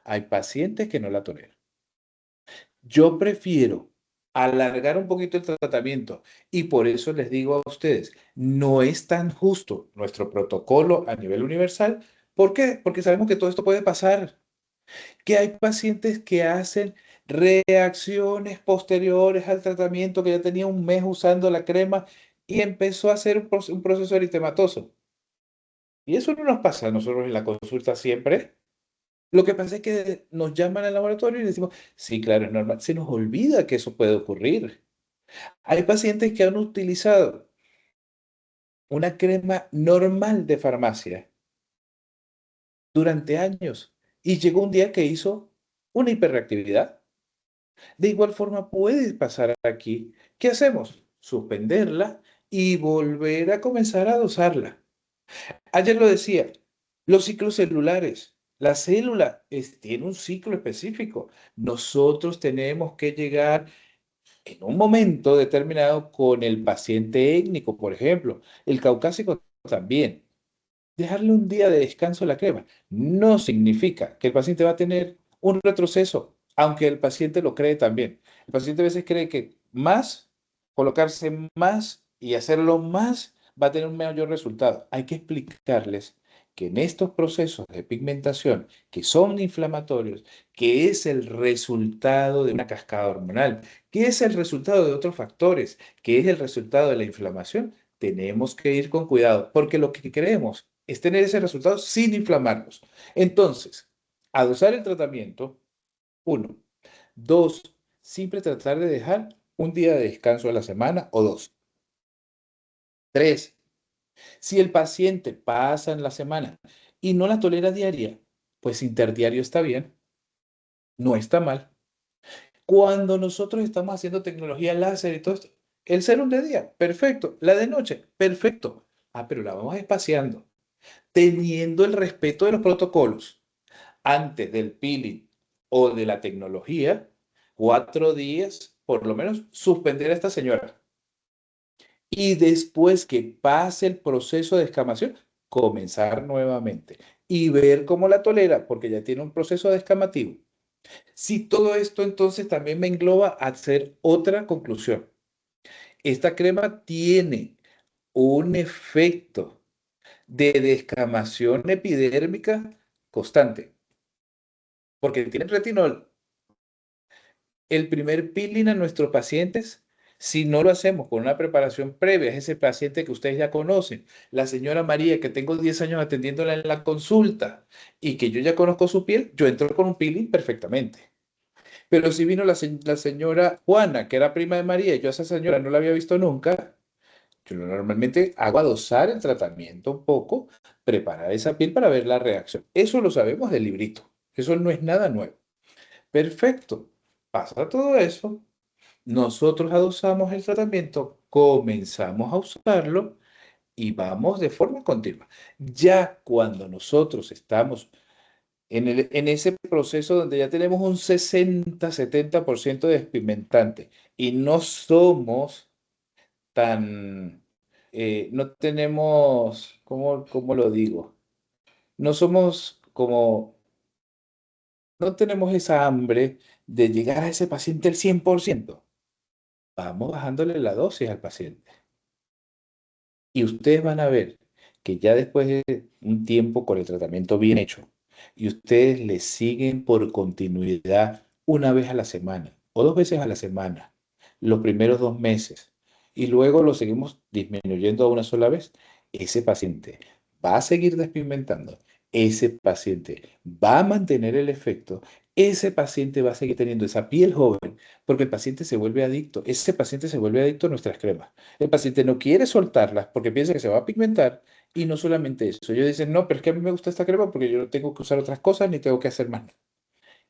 Speaker 1: Hay pacientes que no la toleran. Yo prefiero alargar un poquito el tratamiento y por eso les digo a ustedes, no es tan justo nuestro protocolo a nivel universal. ¿Por qué? Porque sabemos que todo esto puede pasar, que hay pacientes que hacen reacciones posteriores al tratamiento, que ya tenía un mes usando la crema y empezó a hacer un proceso eritematoso. Y eso no nos pasa a nosotros en la consulta siempre. Lo que pasa es que nos llaman al laboratorio y decimos, sí, claro, es normal. Se nos olvida que eso puede ocurrir. Hay pacientes que han utilizado una crema normal de farmacia durante años y llegó un día que hizo una hiperreactividad. De igual forma puede pasar aquí. ¿Qué hacemos? Suspenderla y volver a comenzar a dosarla. Ayer lo decía, los ciclos celulares. La célula tiene un ciclo específico. Nosotros tenemos que llegar en un momento determinado con el paciente étnico, por ejemplo, el caucásico también. Dejarle un día de descanso a la crema no significa que el paciente va a tener un retroceso, aunque el paciente lo cree también. El paciente a veces cree que más, colocarse más y hacerlo más va a tener un mayor resultado. Hay que explicarles que en estos procesos de pigmentación que son inflamatorios, que es el resultado de una cascada hormonal, que es el resultado de otros factores, que es el resultado de la inflamación, tenemos que ir con cuidado, porque lo que queremos es tener ese resultado sin inflamarnos. Entonces, adosar el tratamiento, uno. Dos, siempre tratar de dejar un día de descanso a la semana o dos. Tres, si el paciente pasa en la semana y no la tolera diaria, pues interdiario está bien, no está mal. Cuando nosotros estamos haciendo tecnología láser y todo esto, el serum de día, perfecto. La de noche, perfecto. Ah, pero la vamos espaciando, teniendo el respeto de los protocolos. Antes del peeling o de la tecnología, 4 días, por lo menos, suspender a esta señora. Y después que pase el proceso de descamación, comenzar nuevamente y ver cómo la tolera, porque ya tiene un proceso descamativo. Si todo esto entonces también me engloba a hacer otra conclusión. Esta crema tiene un efecto de descamación epidérmica constante, porque tiene retinol. El primer peeling a nuestros pacientes, si no lo hacemos con una preparación previa, es ese paciente que ustedes ya conocen, la señora María, que tengo 10 años atendiéndola en la consulta y que yo ya conozco su piel, yo entro con un peeling perfectamente. Pero si vino la señora Juana, que era prima de María, y yo a esa señora no la había visto nunca, yo normalmente hago adosar el tratamiento un poco, preparar esa piel para ver la reacción. Eso lo sabemos del librito. Eso no es nada nuevo. Perfecto. Pasa todo eso. Nosotros adosamos el tratamiento, comenzamos a usarlo y vamos de forma continua. Ya cuando nosotros estamos en ese proceso donde ya tenemos un 60-70% de despigmentante y no somos tan, no tenemos, ¿cómo lo digo? No somos como, no tenemos esa hambre de llegar a ese paciente al 100%. Vamos bajándole la dosis al paciente. Y ustedes van a ver que ya después de un tiempo con el tratamiento bien hecho, y ustedes le siguen por continuidad una vez a la semana o dos veces a la semana, los primeros 2 meses, y luego lo seguimos disminuyendo a una sola vez, ese paciente va a seguir despigmentando, ese paciente va a mantener el efecto, ese paciente va a seguir teniendo esa piel joven, porque el paciente se vuelve adicto, ese paciente se vuelve adicto a nuestras cremas. El paciente no quiere soltarlas porque piensa que se va a pigmentar y no solamente eso. Ellos dicen, no, pero es que a mí me gusta esta crema porque yo no tengo que usar otras cosas ni tengo que hacer más nada.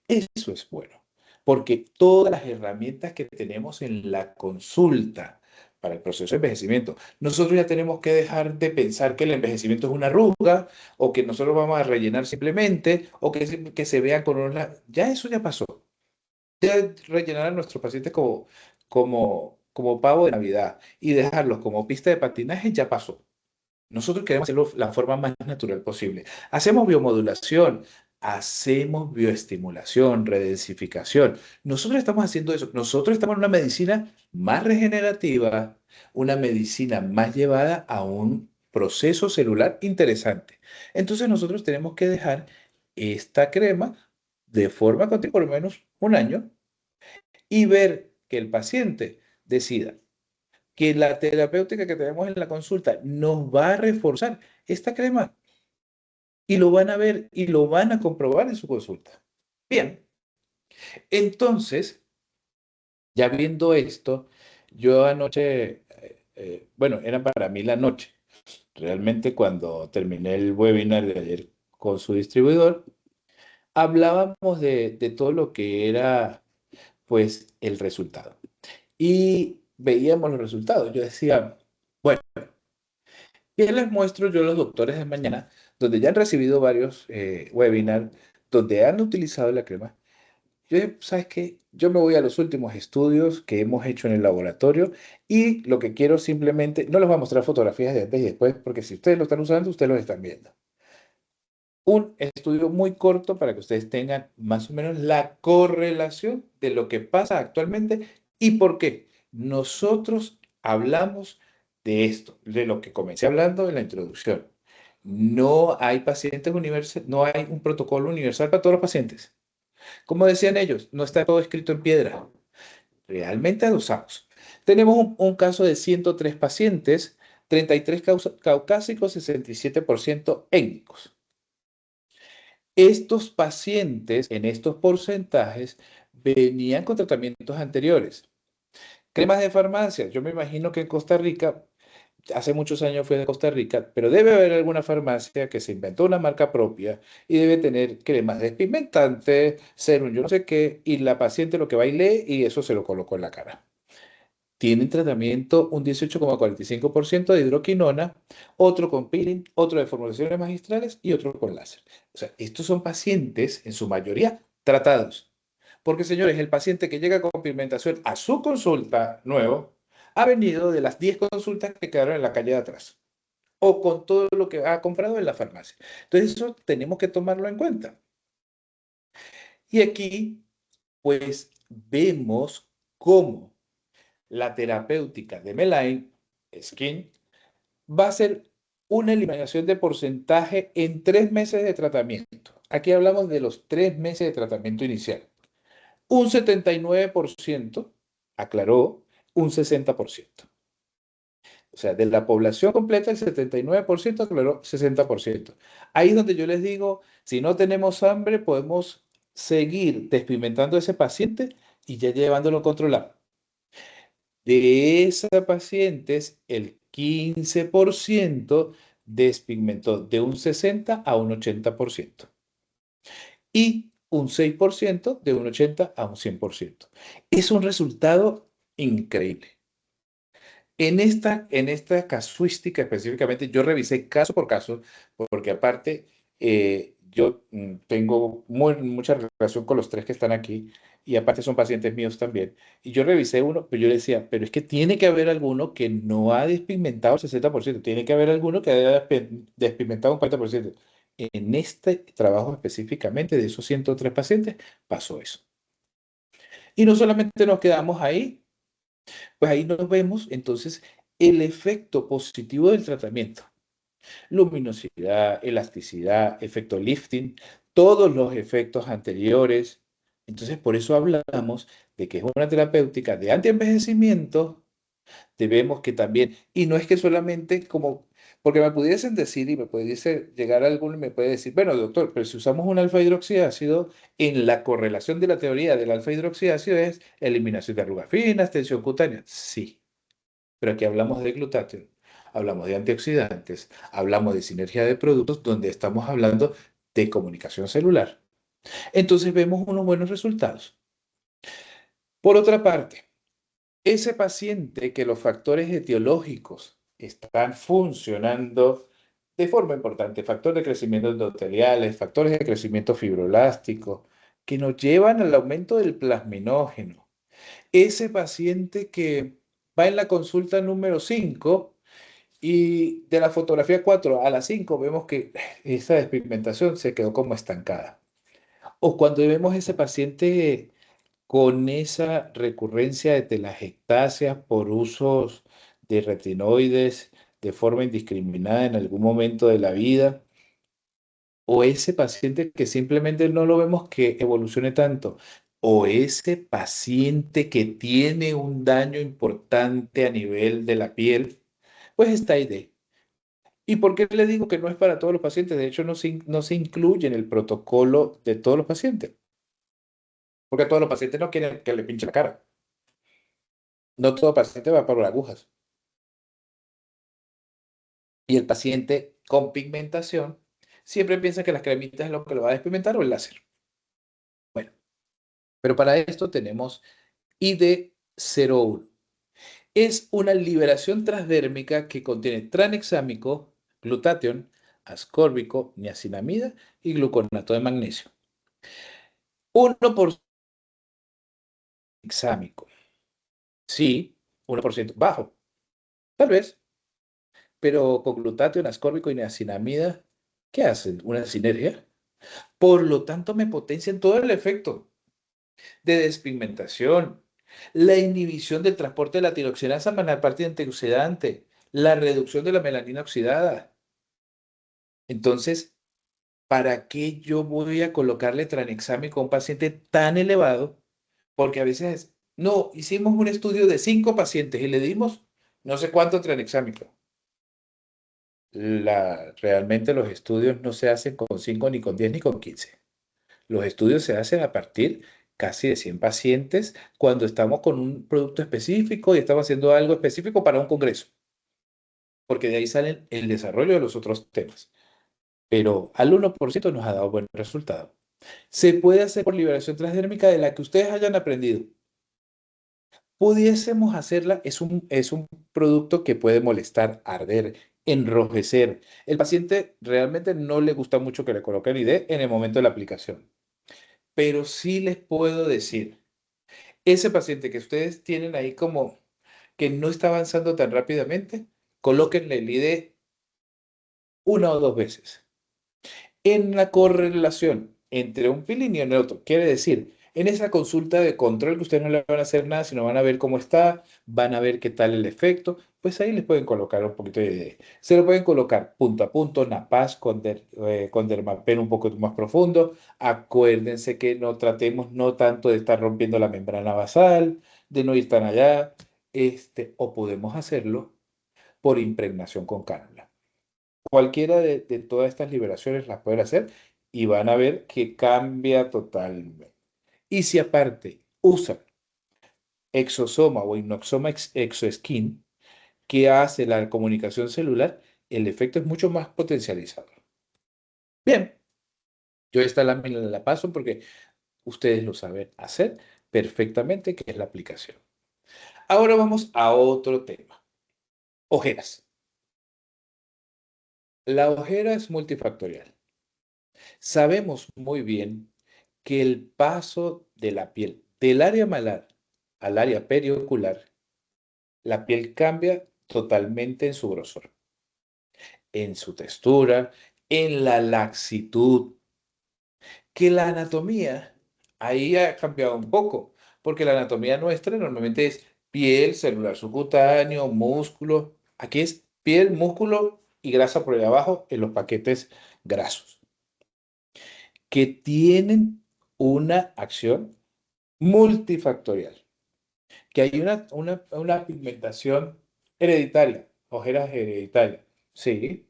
Speaker 1: Eso es bueno, porque todas las herramientas que tenemos en la consulta para el proceso de envejecimiento, nosotros ya tenemos que dejar de pensar que el envejecimiento es una arruga o que nosotros vamos a rellenar simplemente o que se vea con unos... Ya eso ya pasó. Ya rellenar a nuestros pacientes como pavo de Navidad y dejarlos como pista de patinaje ya pasó. Nosotros queremos hacerlo la forma más natural posible. Hacemos biomodulación, hacemos bioestimulación, redensificación. Nosotros estamos haciendo eso. Nosotros estamos en una medicina más regenerativa, una medicina más llevada a un proceso celular interesante. Entonces nosotros tenemos que dejar esta crema de forma continua por lo menos un año y ver que el paciente decida que la terapéutica que tenemos en la consulta nos va a reforzar esta crema y lo van a ver y lo van a comprobar en su consulta. Bien, entonces, ya viendo esto, yo anoche, bueno, era para mí la noche. Realmente cuando terminé el webinar de ayer con su distribuidor, hablábamos de todo lo que era, pues, el resultado. Y veíamos los resultados. Yo decía, bueno, ¿qué les muestro yo a los doctores de mañana, donde ya han recibido varios webinars, donde han utilizado la crema? Yo, ¿sabes qué? Yo me voy a los últimos estudios que hemos hecho en el laboratorio y lo que quiero simplemente, no les voy a mostrar fotografías de antes y después, porque si ustedes lo están usando, ustedes lo están viendo. Un estudio muy corto para que ustedes tengan más o menos la correlación de lo que pasa actualmente y por qué. Nosotros hablamos de esto, de lo que comencé hablando en la introducción. No hay pacientes universales, no hay un protocolo universal para todos los pacientes. Como decían ellos, no está todo escrito en piedra. Realmente adosamos. Tenemos un caso de 103 pacientes, 33 caucásicos, 67% étnicos. Estos pacientes en estos porcentajes venían con tratamientos anteriores. Cremas de farmacia. Yo me imagino que en Costa Rica, hace muchos años fui de Costa Rica, pero debe haber alguna farmacia que se inventó una marca propia y debe tener cremas despigmentantes, serum, yo no sé qué, y la paciente lo que va y lee y eso se lo colocó en la cara. Tienen tratamiento un 18,45% de hidroquinona, otro con peeling, otro de formulaciones magistrales y otro con láser. O sea, estos son pacientes, en su mayoría, tratados. Porque, señores, el paciente que llega con pigmentación a su consulta nuevo ha venido de las 10 consultas que quedaron en la calle de atrás o con todo lo que ha comprado en la farmacia. Entonces, eso tenemos que tomarlo en cuenta. Y aquí, pues, vemos cómo la terapéutica de Meline Skin va a ser una eliminación de porcentaje en 3 meses de tratamiento. Aquí hablamos de los 3 meses de tratamiento inicial. Un 79% aclaró un 60%. O sea, de la población completa, el 79% aclaró 60%. Ahí es donde yo les digo, si no tenemos hambre, podemos seguir despigmentando a ese paciente y ya llevándolo controlado. De esas pacientes, el 15% despigmentó de un 60 a un 80% y un 6% de un 80 a un 100%. Es un resultado increíble. En esta casuística específicamente, yo revisé caso por caso, porque aparte yo tengo mucha relación con los tres que están aquí. y aparte son pacientes míos también. Y yo revisé uno, pero yo le decía, pero es que tiene que haber alguno que no ha despigmentado el 60%, tiene que haber alguno que haya despigmentado un 40%. En este trabajo específicamente de esos 103 pacientes pasó eso. Y no solamente nos quedamos ahí, pues ahí nos vemos entonces el efecto positivo del tratamiento. Luminosidad, elasticidad, efecto lifting, todos los efectos anteriores. Entonces, por eso hablamos de que es una terapéutica de antienvejecimiento. Debemos que también, y no es que solamente como, porque me pudiesen decir y me pudiese llegar alguno y me puede decir, bueno, doctor, pero si usamos un alfa hidroxiácido, en la correlación de la teoría del alfa hidroxiácido es eliminación de arrugas finas, tensión cutánea. Sí, pero aquí hablamos de glutatión, hablamos de antioxidantes, hablamos de sinergia de productos donde estamos hablando de comunicación celular. Entonces vemos unos buenos resultados. Por otra parte, ese paciente que los factores etiológicos están funcionando de forma importante, factores de crecimiento endoteliales, factores de crecimiento fibroelástico, que nos llevan al aumento del plasminógeno. Ese paciente que va en la consulta número 5 y de la fotografía 4 a la 5 vemos que esa despigmentación se quedó como estancada. O cuando vemos ese paciente con esa recurrencia de telangiectasias por usos de retinoides de forma indiscriminada en algún momento de la vida, o ese paciente que simplemente no lo vemos que evolucione tanto, o ese paciente que tiene un daño importante a nivel de la piel, pues está ahí. ¿Y por qué le digo que no es para todos los pacientes? De hecho, no se incluye en el protocolo de todos los pacientes, porque todos los pacientes no quieren que le pinche la cara. No todo paciente va por agujas. Y el paciente con pigmentación siempre piensa que las cremitas es lo que lo va a despigmentar o el láser. Bueno, pero para esto tenemos ID01. Es una liberación transdérmica que contiene tranexámico, glutatión, ascórbico, niacinamida y gluconato de magnesio. 1% exámico. Sí, 1% bajo. Tal vez, pero con glutatión, ascórbico y niacinamida, ¿qué hacen? Una sinergia. Por lo tanto, me potencian todo el efecto de despigmentación, la inhibición del transporte de la tiroxinasa parte antioxidante, la reducción de la melanina oxidada. Entonces, ¿para qué yo voy a colocarle tranexámico a un paciente tan elevado? Porque a veces, no, hicimos un estudio de 5 pacientes y le dimos no sé cuánto tranexámico. Realmente los estudios no se hacen con 5 ni con 10 ni con 15. Los estudios se hacen a partir casi de 100 pacientes cuando estamos con un producto específico y estamos haciendo algo específico para un congreso, porque de ahí salen el desarrollo de los otros temas. Pero al 1% nos ha dado buen resultado. Se puede hacer por liberación transdérmica de la que ustedes hayan aprendido. Pudiésemos hacerla, es un producto que puede molestar, arder, enrojecer. El paciente realmente no le gusta mucho que le coloquen ID en el momento de la aplicación. Pero sí les puedo decir, ese paciente que ustedes tienen ahí como que no está avanzando tan rápidamente, colóquenle el ID 1 o 2 veces. En la correlación entre un peeling y el otro, quiere decir, en esa consulta de control que ustedes no le van a hacer nada, sino van a ver cómo está, van a ver qué tal el efecto, pues ahí les pueden colocar un poquito de ID. Se lo pueden colocar punto a punto, napaz con dermapen un poco más profundo. Acuérdense que no tratemos no tanto de estar rompiendo la membrana basal, de no ir tan allá, o podemos hacerlo por impregnación con cánula. Cualquiera de todas estas liberaciones las pueden hacer y van a ver que cambia totalmente. Y si aparte usan exosoma o inoxoma exoskin, que hace la comunicación celular, el efecto es mucho más potencializado. Bien, yo esta lámina la paso porque ustedes lo saben hacer perfectamente, que es la aplicación. Ahora vamos a otro tema. Ojeras. La ojera es multifactorial. Sabemos muy bien que el paso de la piel Del área malar al área periocular, la piel cambia totalmente en su grosor, en su textura, en la laxitud, que la anatomía ahí ha cambiado un poco, porque la anatomía nuestra normalmente es piel, celular subcutáneo, músculo. Aquí es piel, músculo y grasa por ahí abajo en los paquetes grasos, que tienen una acción multifactorial, que hay una pigmentación hereditaria, ojeras hereditarias, sí,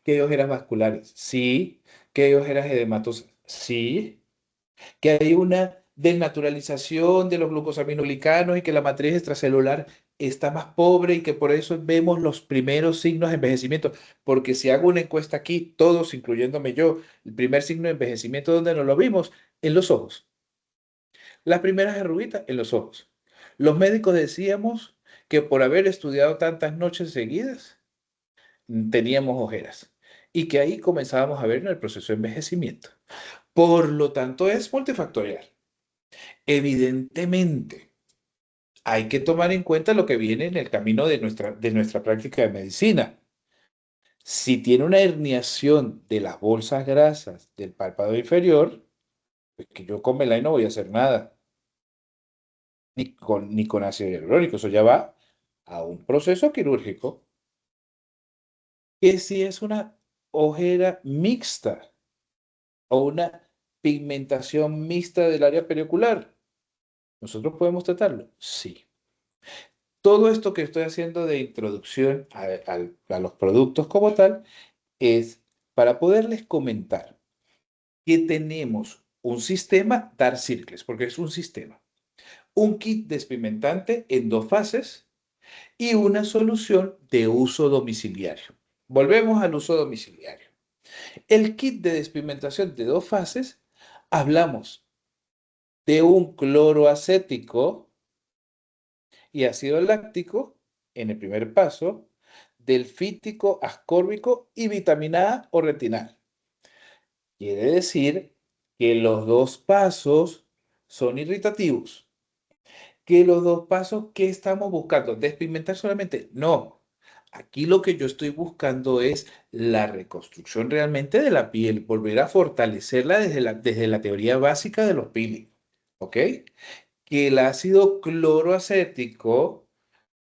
Speaker 1: que hay ojeras vasculares, sí, que hay ojeras edematosas, sí, que hay una desnaturalización de los glucosaminoglicanos y que la matriz extracelular está más pobre y que por eso vemos los primeros signos de envejecimiento. Porque si hago una encuesta aquí, todos, incluyéndome yo, el primer signo de envejecimiento, ¿dónde nos lo vimos? En los ojos. Las primeras arruguitas en los ojos. Los médicos decíamos que por haber estudiado tantas noches seguidas, teníamos ojeras y que ahí comenzábamos a ver en el proceso de envejecimiento. Por lo tanto, es multifactorial. Evidentemente, hay que tomar en cuenta lo que viene en el camino de nuestra práctica de medicina. Si tiene una herniación de las bolsas grasas del párpado inferior, pues que yo con Melay no voy a hacer nada, ni con ácido hialurónico. Eso ya va a un proceso quirúrgico. Que si es una ojera mixta o una pigmentación mixta del área periocular, ¿nosotros podemos tratarlo? Sí. Todo esto que estoy haciendo de introducción a los productos como tal es para poderles comentar que tenemos un sistema Dark Circles, porque es un sistema, un kit despigmentante en dos fases y una solución de uso domiciliario. Volvemos al uso domiciliario. El kit de despigmentación de dos fases, hablamos de un cloroacético y ácido láctico en el primer paso, del fítico, ascórbico y vitamina A o retinal. Quiere decir que los dos pasos son irritativos. Que los dos pasos, ¿qué estamos buscando? ¿Despigmentar solamente? No. Aquí lo que yo estoy buscando es la reconstrucción realmente de la piel, volver a fortalecerla desde la teoría básica de los peelings. ¿Ok? Que el ácido cloroacético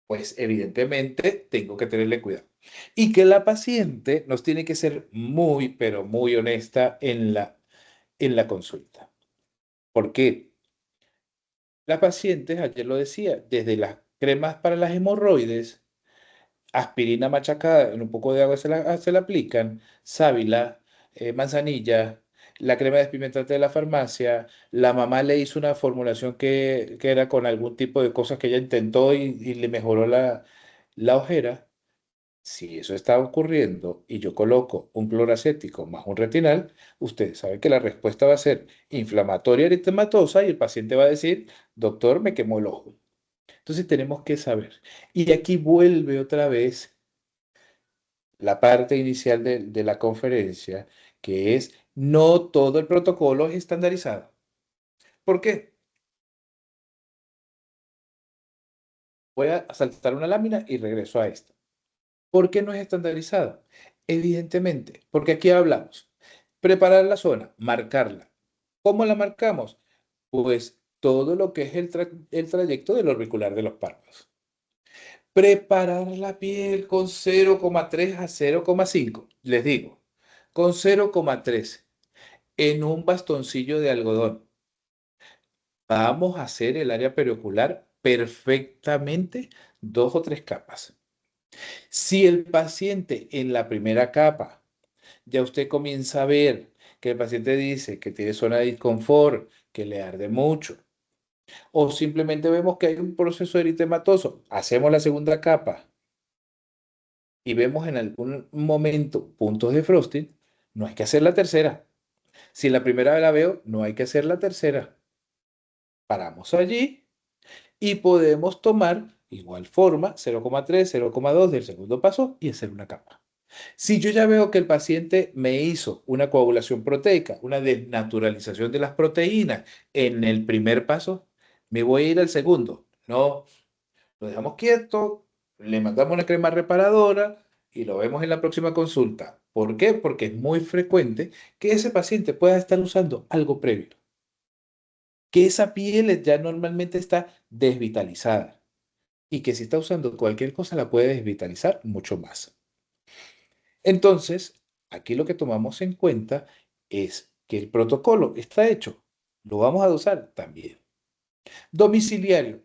Speaker 1: pues evidentemente tengo que tenerle cuidado. Y que la paciente nos tiene que ser muy, pero muy honesta en la consulta. ¿Por qué? Las pacientes, ayer lo decía, desde las cremas para las hemorroides, aspirina machacada en un poco de agua se la aplican, sábila, manzanilla, la crema despigmentante de la farmacia, la mamá le hizo una formulación que era con algún tipo de cosas que ella intentó y le mejoró la ojera. Si eso está ocurriendo y yo coloco un cloracético más un retinal, usted sabe que la respuesta va a ser inflamatoria eritematosa y el paciente va a decir, doctor, me quemó el ojo. Entonces tenemos que saber. Y aquí vuelve otra vez la parte inicial de la conferencia, que es no todo el protocolo es estandarizado. ¿Por qué? Voy a saltar una lámina y regreso a esta. ¿Por qué no es estandarizado? Evidentemente, porque aquí hablamos. Preparar la zona, marcarla. ¿Cómo la marcamos? Pues todo lo que es el trayecto del orbicular de los párpados. Preparar la piel con 0,3 a 0,5. Les digo, con 0,3 en un bastoncillo de algodón. Vamos a hacer el área periocular perfectamente 2 o 3 capas. Si el paciente en la primera capa ya usted comienza a ver que el paciente dice que tiene zona de disconfort, que le arde mucho, o simplemente vemos que hay un proceso eritematoso, hacemos la segunda capa y vemos en algún momento puntos de frosting, no hay que hacer la tercera. Si la primera la veo, no hay que hacer la tercera. Paramos allí y podemos tomar igual forma 0,3, 0,2 del segundo paso y hacer una capa. Si yo ya veo que el paciente me hizo una coagulación proteica, una desnaturalización de las proteínas en el primer paso, Me voy a ir al segundo. No, lo dejamos quieto, le mandamos una crema reparadora y lo vemos en la próxima consulta. ¿Por qué? Porque es muy frecuente que ese paciente pueda estar usando algo previo, que esa piel ya normalmente está desvitalizada y que si está usando cualquier cosa la puede desvitalizar mucho más. Entonces, aquí lo que tomamos en cuenta es que el protocolo está hecho. Lo vamos a usar también. Domiciliario.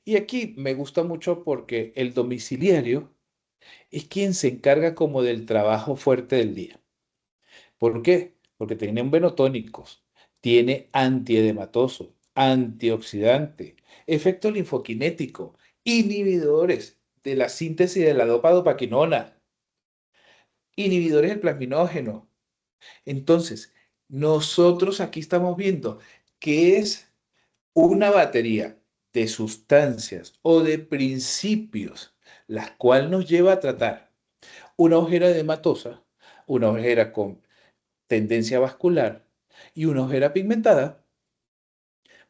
Speaker 1: Y aquí me gusta mucho porque el domiciliario es quien se encarga como del trabajo fuerte del día. ¿Por qué? Porque tiene un venotónicos, tiene antiedematoso, antioxidante, efecto linfoquinético, inhibidores de la síntesis de la dopa-dopaquinona, inhibidores del plasminógeno. Entonces, nosotros aquí estamos viendo que es una batería de sustancias o de principios, las cuales nos lleva a tratar una ojera edematosa, una ojera con tendencia vascular y una ojera pigmentada,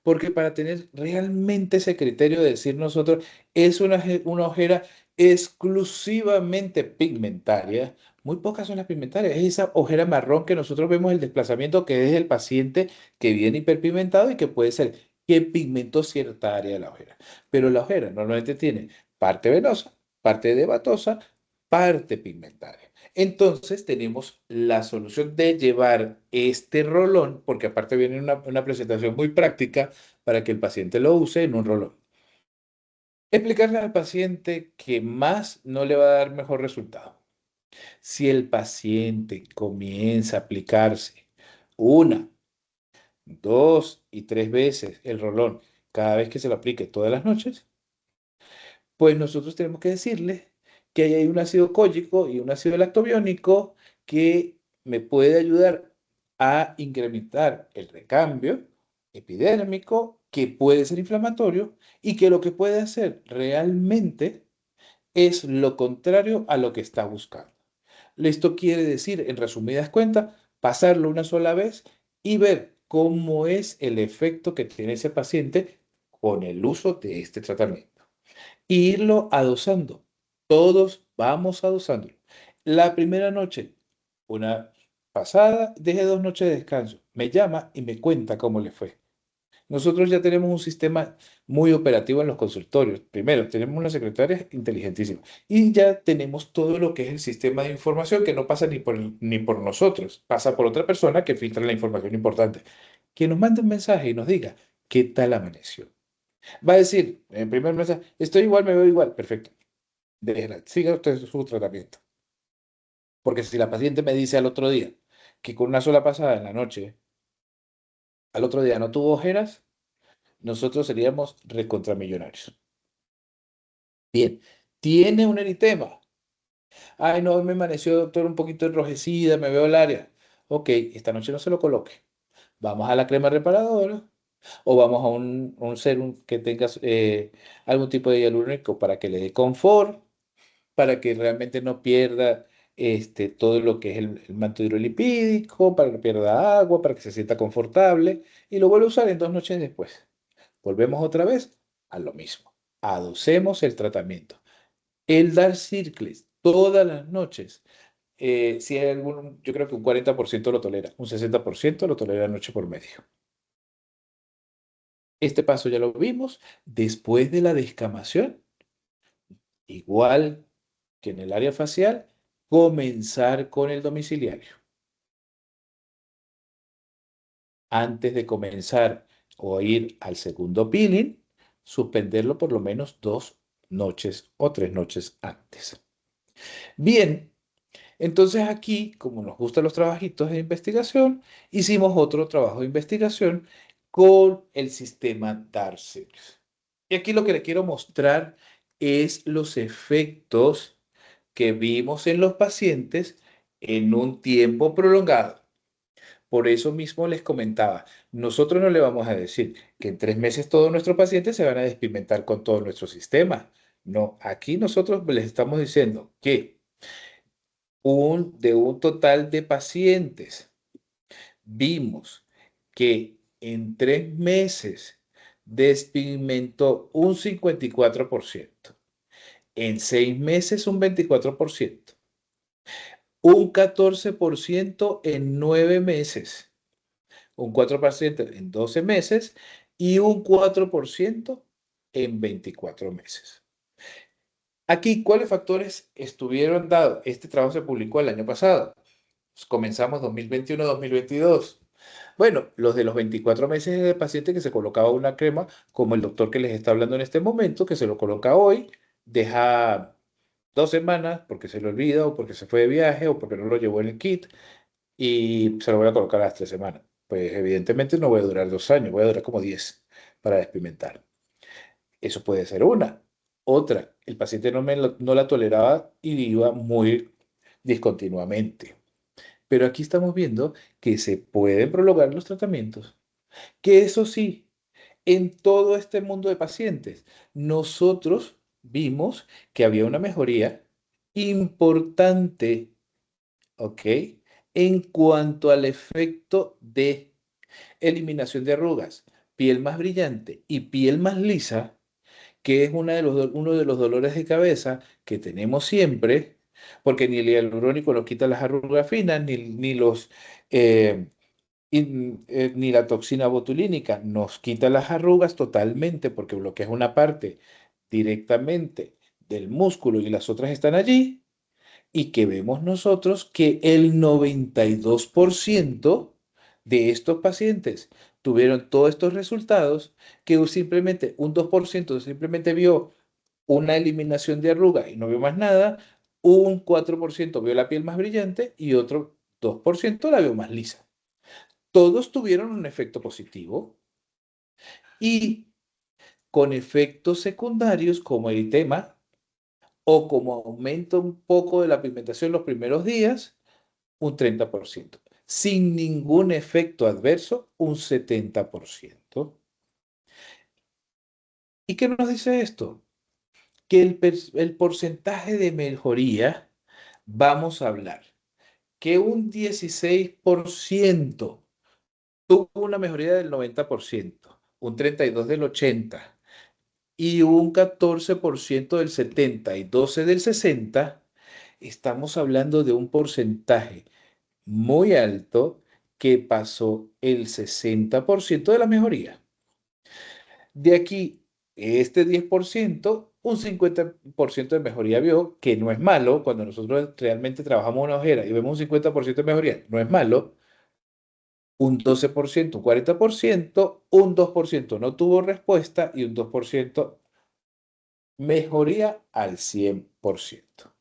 Speaker 1: porque para tener realmente ese criterio de decir nosotros es una ojera exclusivamente pigmentaria, muy pocas son las pigmentarias, es esa ojera marrón que nosotros vemos el desplazamiento que es el paciente que viene hiperpigmentado y que puede ser que pigmentó cierta área de la ojera. Pero la ojera normalmente tiene parte venosa, parte edematosa, parte pigmentaria. Entonces tenemos la solución de llevar este rolón, porque aparte viene una presentación muy práctica para que el paciente lo use en un rolón. Explicarle al paciente que más no le va a dar mejor resultado. Si el paciente comienza a aplicarse una, dos y tres veces el rolón cada vez que se lo aplique todas las noches, pues nosotros tenemos que decirle que ahí hay un ácido cólico y un ácido lactobiónico que me puede ayudar a incrementar el recambio epidérmico, que puede ser inflamatorio y que lo que puede hacer realmente es lo contrario a lo que está buscando. Esto quiere decir, en resumidas cuentas, pasarlo una sola vez y ver cómo es el efecto que tiene ese paciente con el uso de este tratamiento y irlo adosando. Todos vamos adosándolo. La primera noche, una pasada, deje 2 noches de descanso. Me llama y me cuenta cómo le fue. Nosotros ya tenemos un sistema muy operativo en los consultorios. Primero, tenemos una secretaria inteligentísima y ya tenemos todo lo que es el sistema de información que no pasa ni por nosotros, pasa por otra persona que filtra la información importante. Que nos mande un mensaje y nos diga qué tal amaneció. Va a decir, en primer mensaje, estoy igual, me veo igual. Perfecto. Déjela, siga usted su tratamiento. Porque si la paciente me dice al otro día que con una sola pasada en la noche, al otro día no tuvo ojeras, nosotros seríamos recontramillonarios. Bien, tiene un eritema. Ay, no, me amaneció, doctor, un poquito enrojecida, me veo el área. Ok, esta noche no se lo coloque. Vamos a la crema reparadora o vamos a un serum que tenga algún tipo de hialurónico para que le dé confort, para que realmente no pierda todo lo que es el manto hidrolipídico, para que no pierda agua, para que se sienta confortable y lo vuelve a usar en 2 noches después. Volvemos otra vez a lo mismo. Adocemos el tratamiento. El dar círculos todas las noches, si hay algún, yo creo que un 40% lo tolera, un 60% lo tolera noche por medio. Este paso ya lo vimos. Después de la descamación, igual que en el área facial, comenzar con el domiciliario. Antes de comenzar o ir al segundo peeling, suspenderlo por lo menos 2 noches o 3 noches antes. Bien, entonces aquí, como nos gustan los trabajitos de investigación, hicimos otro trabajo de investigación con el sistema Darcy. Y aquí lo que le quiero mostrar es los efectos que vimos en los pacientes en un tiempo prolongado. Por eso mismo les comentaba, nosotros no le vamos a decir que en 3 meses todos nuestros pacientes se van a despigmentar con todo nuestro sistema. No, aquí nosotros les estamos diciendo que de un total de pacientes vimos que en 3 meses despigmentó un 54%, en 6 meses un 24%, un 14% en 9 meses, un 4% en 12 meses y un 4% en 24 meses. Aquí, ¿cuáles factores estuvieron dados? Este trabajo se publicó el año pasado. Pues comenzamos 2021-2022. Bueno, los de los 24 meses de paciente que se colocaba una crema, como el doctor que les está hablando en este momento, que se lo coloca hoy, deja 2 semanas porque se le olvida o porque se fue de viaje o porque no lo llevó en el kit y se lo voy a colocar a las 3 semanas. Pues evidentemente no voy a durar 2 años, voy a durar como 10 para despigmentar. Eso puede ser una. Otra, el paciente no la toleraba y iba muy discontinuamente. Pero aquí estamos viendo que se pueden prolongar los tratamientos, que eso sí, en todo este mundo de pacientes, nosotros vimos que había una mejoría importante, ¿ok? En cuanto al efecto de eliminación de arrugas, piel más brillante y piel más lisa, que es uno de los dolores de cabeza que tenemos siempre, porque ni el hialurónico nos quita las arrugas finas, eh, ni la toxina botulínica nos quita las arrugas totalmente, porque bloquea una parte directamente del músculo y las otras están allí, y que vemos nosotros que el 92% de estos pacientes tuvieron todos estos resultados, que simplemente un 2% simplemente vio una eliminación de arruga y no vio más nada, un 4% vio la piel más brillante y otro 2% la vio más lisa. Todos tuvieron un efecto positivo y con efectos secundarios como eritema o como aumento un poco de la pigmentación los primeros días, un 30%. Sin ningún efecto adverso, un 70%. ¿Y qué nos dice esto? Que el porcentaje de mejoría, vamos a hablar, que un 16% tuvo una mejoría del 90%, un 32% del 80% y un 14% del 70% y 12% del 60%, estamos hablando de un porcentaje muy alto que pasó el 60% de la mejoría. De aquí, este 10%, un 50% de mejoría vio, que no es malo, cuando nosotros realmente trabajamos una ojera y vemos un 50% de mejoría, no es malo, un 12%, un 40%, un 2% no tuvo respuesta y un 2% mejoría al 100%.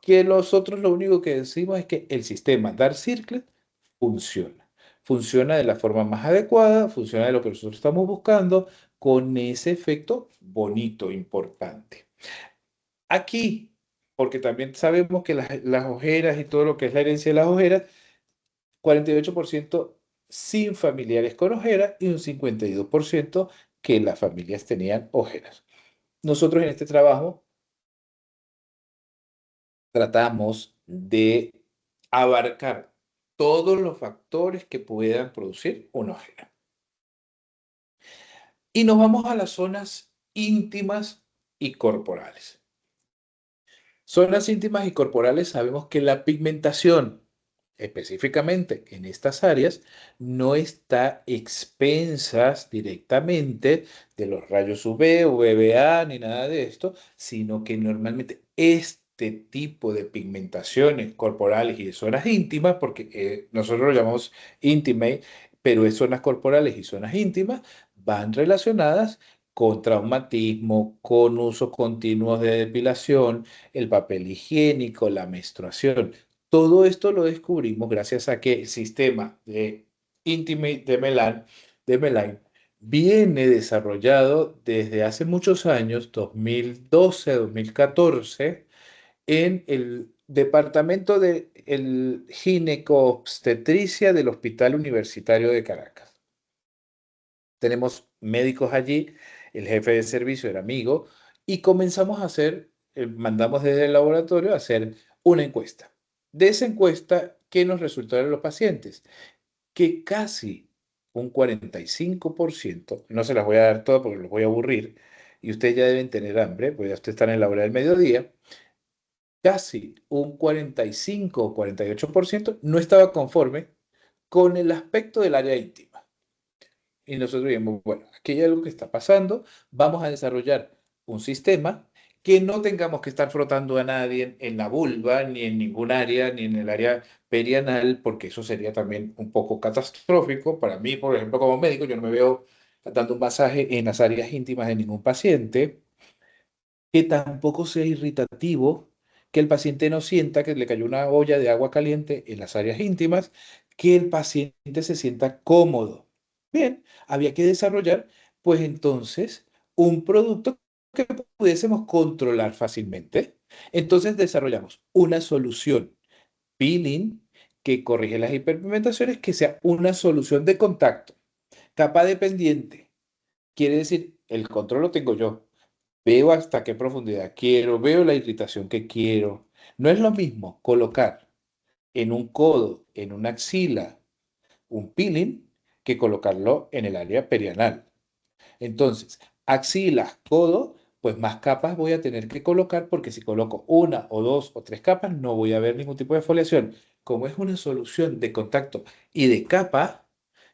Speaker 1: Que nosotros lo único que decimos es que el sistema Dark Circle funciona. Funciona de la forma más adecuada, funciona de lo que nosotros estamos buscando, con ese efecto bonito, importante. Aquí, porque también sabemos que las ojeras y todo lo que es la herencia de las ojeras, 48% sin familiares con ojeras y un 52% que las familias tenían ojeras. Nosotros en este trabajo tratamos de abarcar todos los factores que puedan producir una ojera. Y nos vamos a las zonas íntimas y corporales. Zonas íntimas y corporales, sabemos que la pigmentación, específicamente en estas áreas, no está expensas directamente de los rayos UV, UVA, ni nada de esto, sino que normalmente este tipo de pigmentaciones corporales y de zonas íntimas, porque nosotros lo llamamos intimate, pero es zonas corporales y zonas íntimas, van relacionadas con traumatismo, con uso continuo de depilación, el papel higiénico, la menstruación. Todo esto lo descubrimos gracias a que el sistema de Intimate de Meline viene desarrollado desde hace muchos años, 2012, 2014, en el departamento de ginecobstetricia del Hospital Universitario de Caracas. Tenemos médicos allí, el jefe de servicio era amigo, y comenzamos a hacer, mandamos desde el laboratorio a hacer una encuesta. De esa encuesta, ¿qué nos resultó de los pacientes? Que casi un 45%, no se las voy a dar todas porque los voy a aburrir, y ustedes ya deben tener hambre, pues ya ustedes están en la hora del mediodía, casi un 45 o 48% no estaba conforme con el aspecto del área íntima. Y nosotros dijimos, bueno, aquí hay algo que está pasando, vamos a desarrollar un sistema que no tengamos que estar frotando a nadie en la vulva, ni en ningún área, ni en el área perianal, porque eso sería también un poco catastrófico. Para mí, por ejemplo, como médico, yo no me veo dando un masaje en las áreas íntimas de ningún paciente, que tampoco sea irritativo, que el paciente no sienta que le cayó una olla de agua caliente en las áreas íntimas, que el paciente se sienta cómodo. Bien, había que desarrollar, pues entonces, un producto que pudiésemos controlar fácilmente. Entonces desarrollamos una solución peeling que corrige las hiperpigmentaciones, que sea una solución de contacto, capa dependiente. Quiere decir, el control lo tengo yo. Veo hasta qué profundidad quiero, veo la irritación que quiero. No es lo mismo colocar en un codo, en una axila, un peeling que colocarlo en el área perianal. Entonces, axilas, codo, pues más capas voy a tener que colocar porque si coloco una o dos o tres capas no voy a ver ningún tipo de foliación. Como es una solución de contacto y de capa,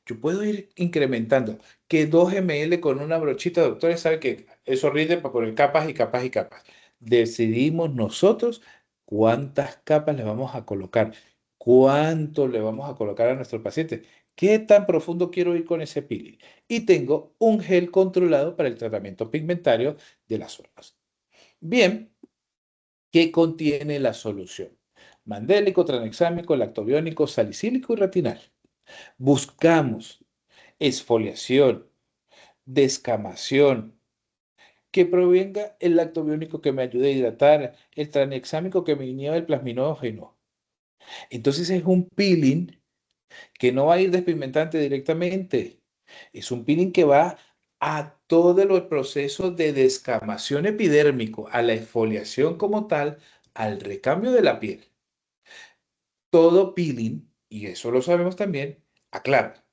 Speaker 1: yo puedo ir incrementando que 2 ml con una brochita, doctores, sabe que eso rinde para poner capas y capas y capas. Decidimos nosotros cuántas capas le vamos a colocar, cuánto le vamos a colocar a nuestro paciente, qué tan profundo quiero ir con ese peeling. Y tengo un gel controlado para el tratamiento pigmentario de las zonas. Bien, ¿qué contiene la solución? Mandélico, tranexámico, lactobiónico, salicílico y retinal. Buscamos exfoliación, descamación, que provenga el lactobiónico que me ayude a hidratar, el tranexámico que me inhiba el plasminógeno. Entonces es un peeling que no va a ir despigmentante directamente. Es un peeling que va a todo el proceso de descamación epidérmico, a la exfoliación como tal, al recambio de la piel. Todo peeling, y eso lo sabemos también, aclara,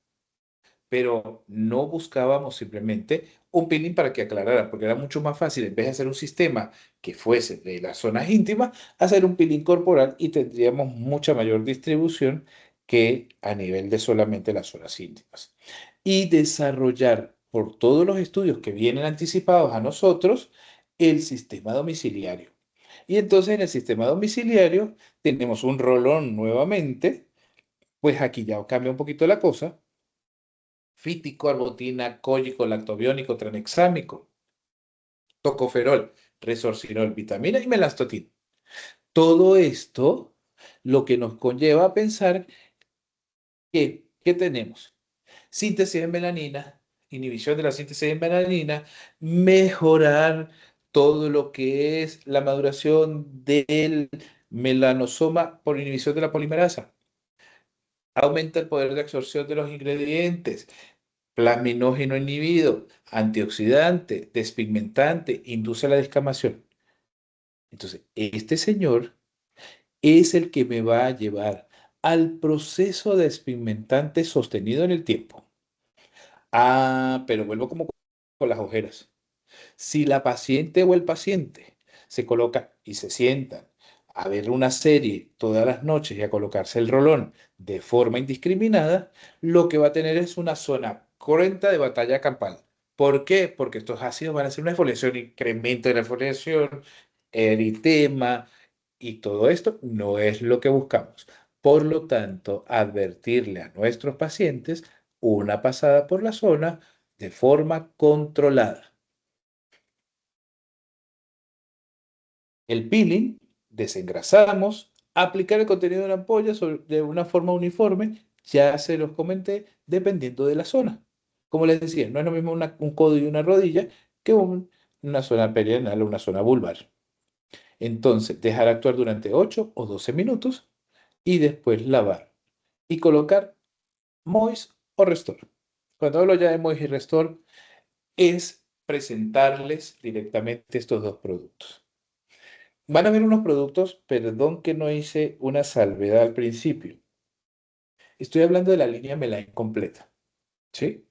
Speaker 1: pero no buscábamos simplemente un peeling para que aclarara, porque era mucho más fácil, en vez de hacer un sistema que fuese de las zonas íntimas, hacer un peeling corporal y tendríamos mucha mayor distribución que a nivel de solamente las zonas íntimas. Y desarrollar por todos los estudios que vienen anticipados a nosotros el sistema domiciliario. Y entonces en el sistema domiciliario tenemos un rolón nuevamente, pues aquí ya cambia un poquito la cosa: fítico, arbutina, cólico, lactobiónico, tranexámico, tocoferol, resorcinol, vitamina y melastotina. Todo esto lo que nos conlleva a pensar que, ¿qué tenemos? Síntesis de melanina, inhibición de la síntesis de melanina, mejorar todo lo que es la maduración del melanosoma por inhibición de la polimerasa. Aumenta el poder de absorción de los ingredientes. Plasminógeno inhibido, antioxidante, despigmentante, induce la descamación. Entonces, este señor es el que me va a llevar al proceso despigmentante sostenido en el tiempo. Ah, pero vuelvo como con las ojeras. Si la paciente o el paciente se coloca y se sientan a ver una serie todas las noches y a colocarse el rolón de forma indiscriminada, lo que va a tener es una zona cruenta de batalla campal. ¿Por qué? Porque estos ácidos van a hacer una exfoliación, incremento de la exfoliación, eritema, y todo esto no es lo que buscamos. Por lo tanto, advertirle a nuestros pacientes una pasada por la zona de forma controlada. El peeling, desengrasamos, aplicar el contenido de la ampolla de una forma uniforme, ya se los comenté, dependiendo de la zona. Como les decía, no es lo mismo un codo y una rodilla que una zona perianal o una zona vulvar. Entonces, dejar actuar durante 8 o 12 minutos y después lavar y colocar Moist o Restore. Cuando hablo ya de Moist y Restore, es presentarles directamente estos dos productos. Van a ver unos productos, perdón que no hice una salvedad al principio. Estoy hablando de la línea Meline completa. ¿sí?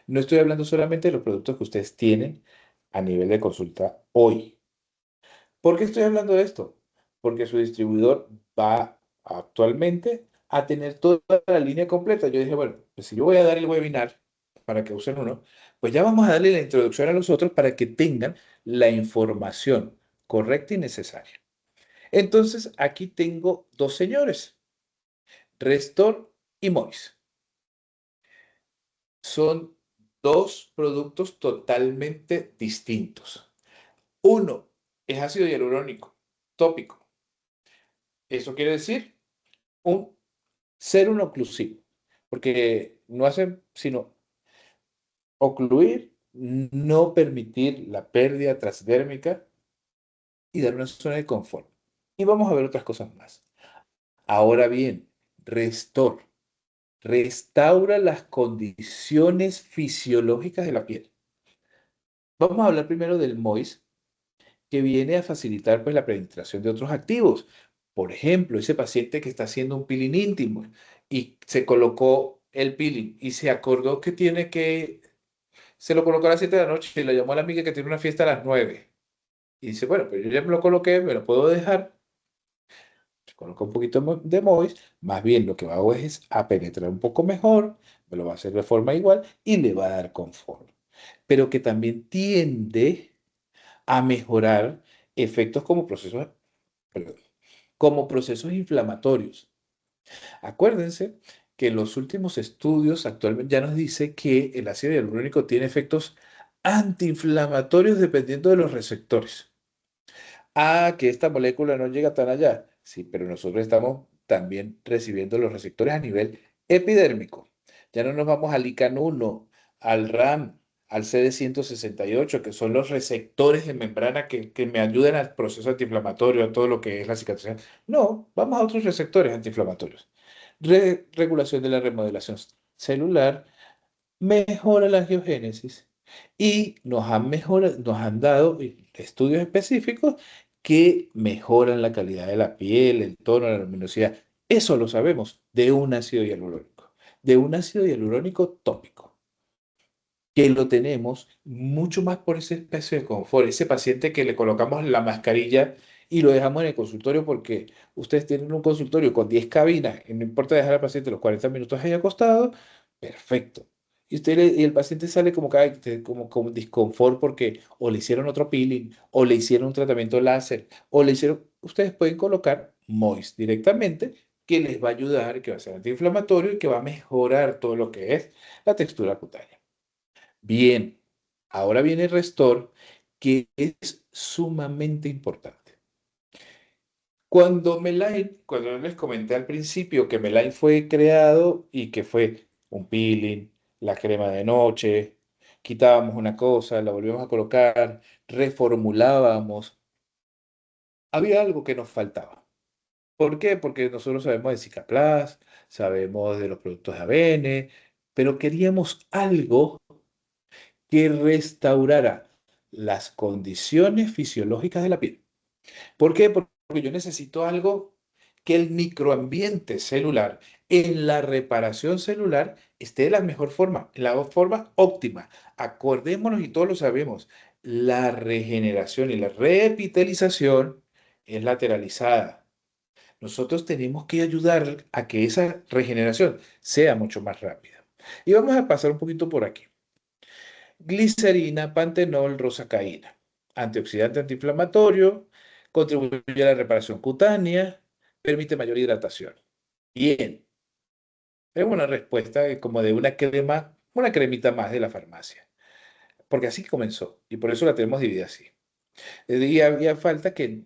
Speaker 1: No estoy hablando solamente de los productos que ustedes tienen a nivel de consulta hoy. ¿Por qué estoy hablando de esto? Porque su distribuidor va actualmente a tener toda la línea completa. Yo dije, bueno, pues si yo voy a dar el webinar para que usen uno, pues ya vamos a darle la introducción a los otros para que tengan la información correcta y necesaria. Entonces, aquí tengo dos señores, Restor y Mois. Son dos productos totalmente distintos. Uno es ácido hialurónico tópico. Eso quiere decir un ser un oclusivo, porque no hacen sino ocluir, no permitir la pérdida transdérmica y dar una zona de confort. Y vamos a ver otras cosas más. Ahora bien, Restor restaura las condiciones fisiológicas de la piel. Vamos a hablar primero del MOIS, que viene a facilitar pues, la penetración de otros activos. Por ejemplo, ese paciente que está haciendo un peeling íntimo y se colocó el peeling y se acordó que tiene que, se lo colocó a las 7 de la noche y le llamó a la amiga que tiene una fiesta a las 9. Y dice, bueno, pero yo ya me lo coloqué, me lo puedo dejar. Se coloca un poquito de Mois, más bien lo que va a hacer es a penetrar un poco mejor, me lo va a hacer de forma igual y le va a dar confort. Pero que también tiende a mejorar efectos como procesos, perdón, como procesos inflamatorios. Acuérdense que los últimos estudios actualmente ya nos dice que el ácido hialurónico tiene efectos antiinflamatorios dependiendo de los receptores. Ah, que esta molécula no llega tan allá. Sí, pero nosotros estamos también recibiendo los receptores a nivel epidérmico. Ya no nos vamos al ICANN1, al RAM, al CD168, que son los receptores de membrana que me ayudan al proceso antiinflamatorio, a todo lo que es la cicatrización. No, vamos a otros receptores antiinflamatorios. Regulación de la remodelación celular, mejora la angiogénesis y nos han dado estudios específicos que mejoran la calidad de la piel, el tono, la luminosidad. Eso lo sabemos de un ácido hialurónico, de un ácido hialurónico tópico que lo tenemos mucho más por ese espacio de confort, ese paciente que le colocamos la mascarilla y lo dejamos en el consultorio porque ustedes tienen un consultorio con 10 cabinas y no importa dejar al paciente los 40 minutos ahí acostado, perfecto. Y el paciente sale como, como con disconfort porque o le hicieron otro peeling, o le hicieron un tratamiento láser, o le hicieron... Ustedes pueden colocar Moist directamente, que les va a ayudar, que va a ser antiinflamatorio y que va a mejorar todo lo que es la textura cutánea. Bien, ahora viene el Restore, que es sumamente importante. Cuando les comenté al principio que Meline fue creado y que fue un peeling, la crema de noche, quitábamos una cosa, la volvíamos a colocar, reformulábamos, había algo que nos faltaba. ¿Por qué? Porque nosotros sabemos de Cicaplast, sabemos de los productos de ABN, pero queríamos algo que restaurara las condiciones fisiológicas de la piel. ¿Por qué? Porque yo necesito algo que el microambiente celular en la reparación celular esté de la mejor forma, en la forma óptima. Acordémonos y todos lo sabemos, la regeneración y la reepitelización es lateralizada. Nosotros tenemos que ayudar a que esa regeneración sea mucho más rápida. Y vamos a pasar un poquito por aquí. Glicerina, pantenol, rosacaína. Antioxidante antiinflamatorio, contribuye a la reparación cutánea, permite mayor hidratación. Bien, es una respuesta como de una cremita más de la farmacia. Porque así comenzó y por eso la tenemos dividida así. Y había falta que yo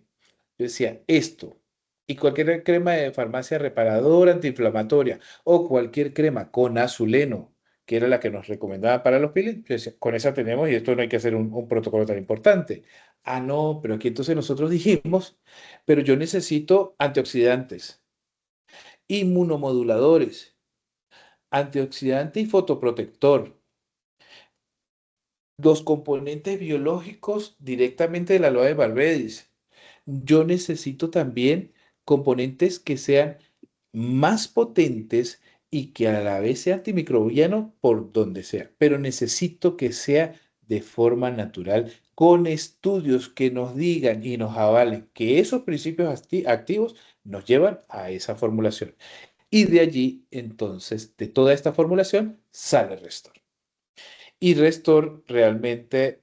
Speaker 1: decía esto y cualquier crema de farmacia reparadora, antiinflamatoria o cualquier crema con azuleno, que era la que nos recomendaba para los peelings, yo decía, con esa tenemos y esto no hay que hacer un protocolo tan importante. Ah, no, pero aquí entonces nosotros dijimos, pero yo necesito antioxidantes, inmunomoduladores, antioxidante y fotoprotector, los componentes biológicos directamente de la aloe de Barbados. Yo necesito también componentes que sean más potentes y que a la vez sea antimicrobiano por donde sea, pero necesito que sea de forma natural, con estudios que nos digan y nos avalen que esos principios activos nos llevan a esa formulación. Y de allí, entonces, de toda esta formulación, sale Restor. Y Restor realmente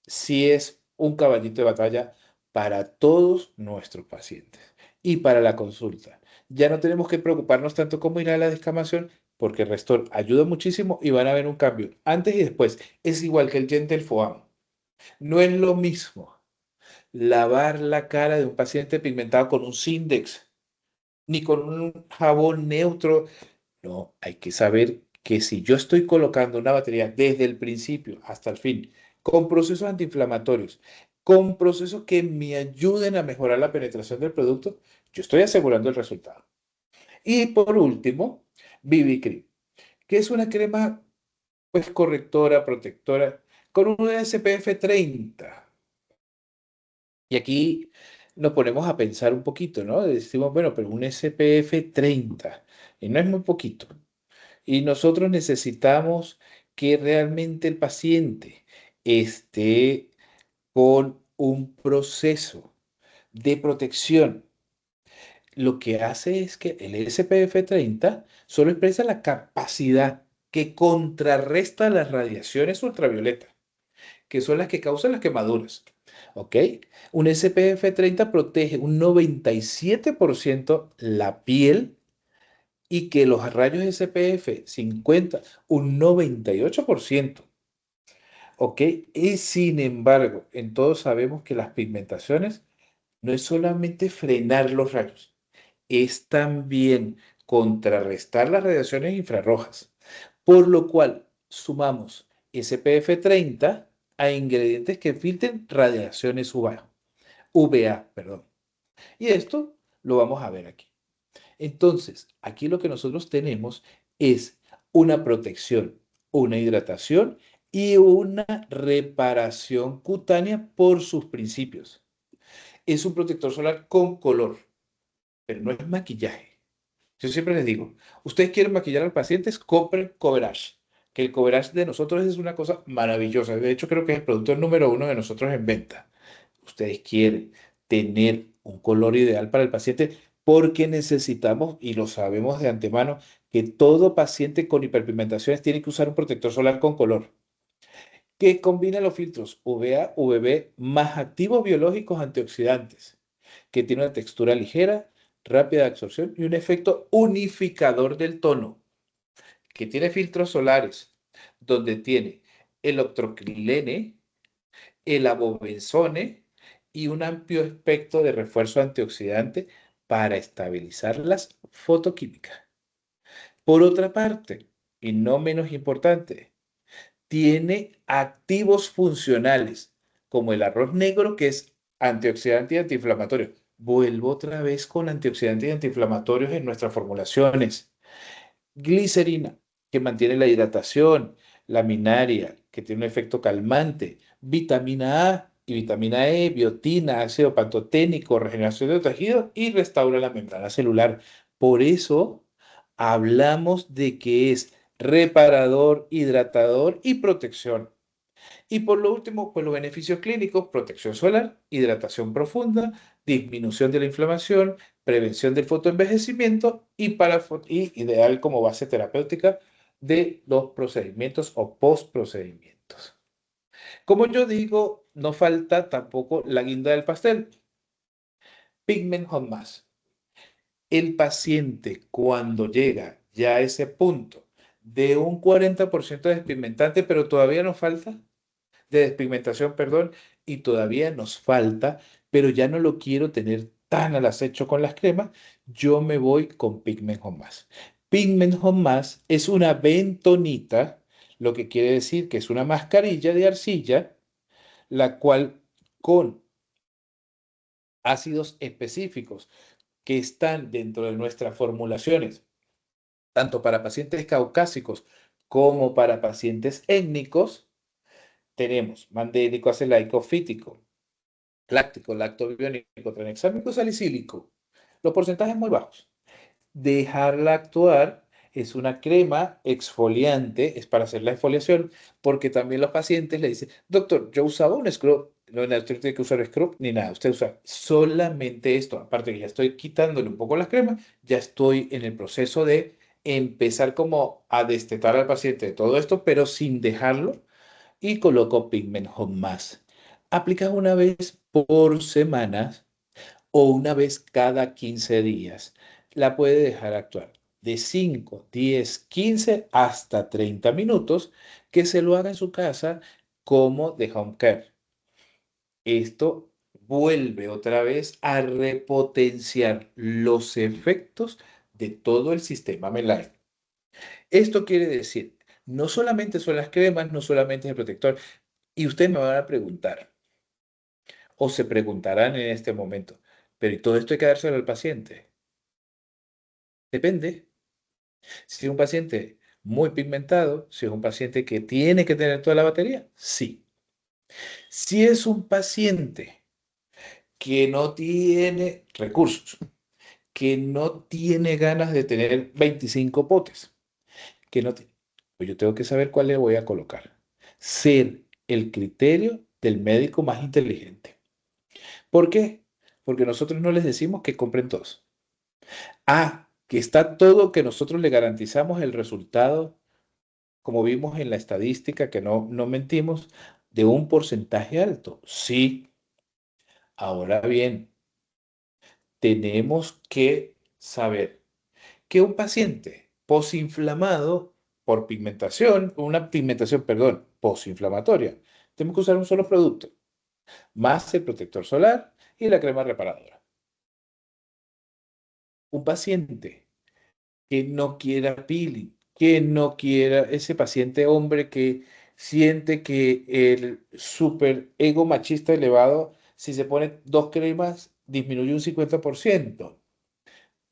Speaker 1: sí es un caballito de batalla para todos nuestros pacientes y para la consulta. Ya no tenemos que preocuparnos tanto cómo irá la descamación, porque Restor ayuda muchísimo y van a ver un cambio antes y después. Es igual que el Gentle Foam. No es lo mismo lavar la cara de un paciente pigmentado con un Sindex, ni con un jabón neutro. No, hay que saber que si yo estoy colocando una batería desde el principio hasta el fin, con procesos antiinflamatorios, con procesos que me ayuden a mejorar la penetración del producto, yo estoy asegurando el resultado. Y por último, BB Cream, que es una crema pues correctora, protectora, con un SPF 30. Y aquí nos ponemos a pensar un poquito, ¿no? Decimos, bueno, pero un SPF 30, y no es muy poquito. Y nosotros necesitamos que realmente el paciente esté con un proceso de protección. Lo que hace es que el SPF 30 solo expresa la capacidad que contrarresta las radiaciones ultravioletas, que son las que causan las quemaduras. ¿Ok? Un SPF 30 protege un 97% la piel y que los rayos SPF 50, un 98%. ¿Ok? Y sin embargo, en todos sabemos que las pigmentaciones no es solamente frenar los rayos, es también contrarrestar las radiaciones infrarrojas, por lo cual sumamos SPF 30 a ingredientes que filtren radiaciones UVA, perdón. Y esto lo vamos a ver aquí. Entonces, aquí lo que nosotros tenemos es una protección, una hidratación y una reparación cutánea por sus principios. Es un protector solar con color, pero no es maquillaje. Yo siempre les digo, ustedes quieren maquillar al paciente, compren Coverage, que el Coverage de nosotros es una cosa maravillosa. De hecho, creo que es el producto número uno de nosotros en venta. Ustedes quieren tener un color ideal para el paciente porque necesitamos, y lo sabemos de antemano, que todo paciente con hiperpigmentaciones tiene que usar un protector solar con color que combina los filtros UVA, UVB más activos biológicos antioxidantes, que tiene una textura ligera, rápida de absorción y un efecto unificador del tono, que tiene filtros solares, donde tiene el octrocrilene, el abobenzone y un amplio espectro de refuerzo antioxidante para estabilizar las fotoquímicas. Por otra parte, y no menos importante, tiene activos funcionales, como el arroz negro, que es antioxidante y antiinflamatorio. Vuelvo otra vez con antioxidantes y antiinflamatorios en nuestras formulaciones. Glicerina, que mantiene la hidratación. Laminaria, que tiene un efecto calmante. Vitamina A y vitamina E, biotina, ácido pantoténico, regeneración de tejidos y restaura la membrana celular. Por eso hablamos de que es reparador, hidratador y protección. Y por lo último, pues los beneficios clínicos: protección solar, hidratación profunda, disminución de la inflamación, prevención del fotoenvejecimiento y ideal como base terapéutica de los procedimientos o postprocedimientos. Como yo digo, no falta tampoco la guinda del pastel, Pigment Home Mask. El paciente, cuando llega ya a ese punto de un 40% de despigmentante, pero todavía nos falta de despigmentación, perdón, y todavía nos falta, pero ya no lo quiero tener tan al acecho con las cremas, yo me voy con Pigment Home Mask. Pigment Home Mask es una bentonita, lo que quiere decir que es una mascarilla de arcilla, la cual con ácidos específicos que están dentro de nuestras formulaciones, tanto para pacientes caucásicos como para pacientes étnicos, tenemos mandélico, acelaico, fítico, láctico, lactobiónico, tranexámico, salicílico. Los porcentajes muy bajos. Dejarla actuar Es una crema exfoliante, es para hacer la exfoliación, porque también los pacientes le dicen, doctor, yo usaba un scrub, no tiene que usar scrub ni nada, usted usa solamente esto, aparte que ya estoy quitándole un poco las cremas, ya estoy en el proceso de empezar como a destetar al paciente de todo esto, pero sin dejarlo, y coloco Pigment Home Mask. Aplicas una vez por semana o una vez cada 15 días. La puede dejar actuar de 5, 10, 15 hasta 30 minutos, que se lo haga en su casa como de home care. Esto vuelve otra vez a repotenciar los efectos de todo el sistema Meline. Esto quiere decir, no solamente son las cremas, no solamente es el protector, y ustedes me van a preguntar, o se preguntarán en este momento, pero ¿y todo esto hay que dárselo al paciente? Depende. Si es un paciente muy pigmentado, si es un paciente que tiene que tener toda la batería, sí. Si es un paciente que no tiene recursos, que no tiene ganas de tener 25 potes, que no tiene, pues yo tengo que saber cuál le voy a colocar. Ser el criterio del médico más inteligente. ¿Por qué? Porque nosotros no les decimos que compren todos. Que está todo, que nosotros le garantizamos el resultado, como vimos en la estadística, que no mentimos, de un porcentaje alto. Sí, ahora bien, tenemos que saber que un paciente posinflamado por pigmentación, una pigmentación, perdón, posinflamatoria, tenemos que usar un solo producto, más el protector solar y la crema reparadora. Un paciente que no quiera peeling, que no quiera, ese paciente hombre que siente que el super ego machista elevado, si se pone dos cremas, disminuye un 50%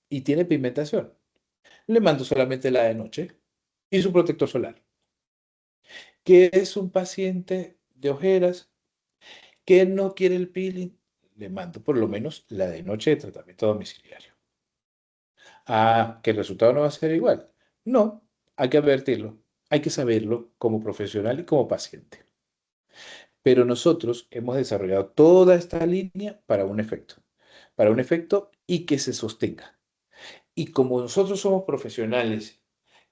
Speaker 1: y tiene pigmentación. Le mando solamente la de noche y su protector solar. Que es un paciente de ojeras que no quiere el peeling, le mando por lo menos la de noche de tratamiento domiciliario. Que el resultado no va a ser igual. No, hay que advertirlo, hay que saberlo como profesional y como paciente. Pero nosotros hemos desarrollado toda esta línea para un efecto y que se sostenga. Y como nosotros somos profesionales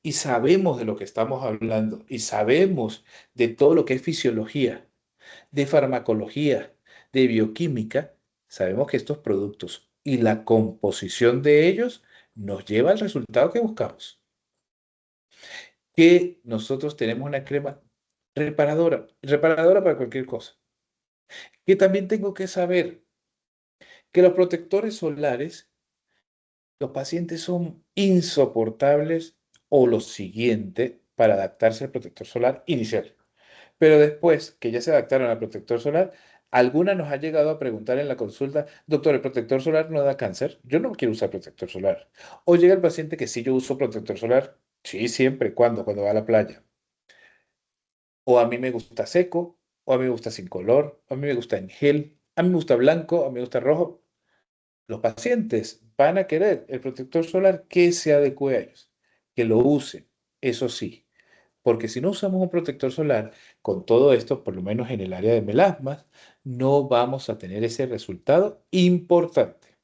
Speaker 1: y sabemos de lo que estamos hablando y sabemos de todo lo que es fisiología, de farmacología, de bioquímica, sabemos que estos productos y la composición de ellos nos lleva al resultado que buscamos. Que nosotros tenemos una crema reparadora para cualquier cosa. Que también tengo que saber que los protectores solares, los pacientes son insoportables o lo siguiente para adaptarse al protector solar inicial. Pero después que ya se adaptaron al protector solar, alguna nos ha llegado a preguntar en la consulta, doctor, ¿el protector solar no da cáncer? Yo no quiero usar protector solar. O llega el paciente que sí, yo uso protector solar. Sí, siempre. ¿Cuándo? Cuando va a la playa. O a mí me gusta seco, o a mí me gusta sin color, o a mí me gusta en gel, a mí me gusta blanco, a mí me gusta rojo. Los pacientes van a querer el protector solar que se adecue a ellos, que lo usen, eso sí. Porque si no usamos un protector solar, con todo esto, por lo menos en el área de melasmas, no vamos a tener ese resultado importante,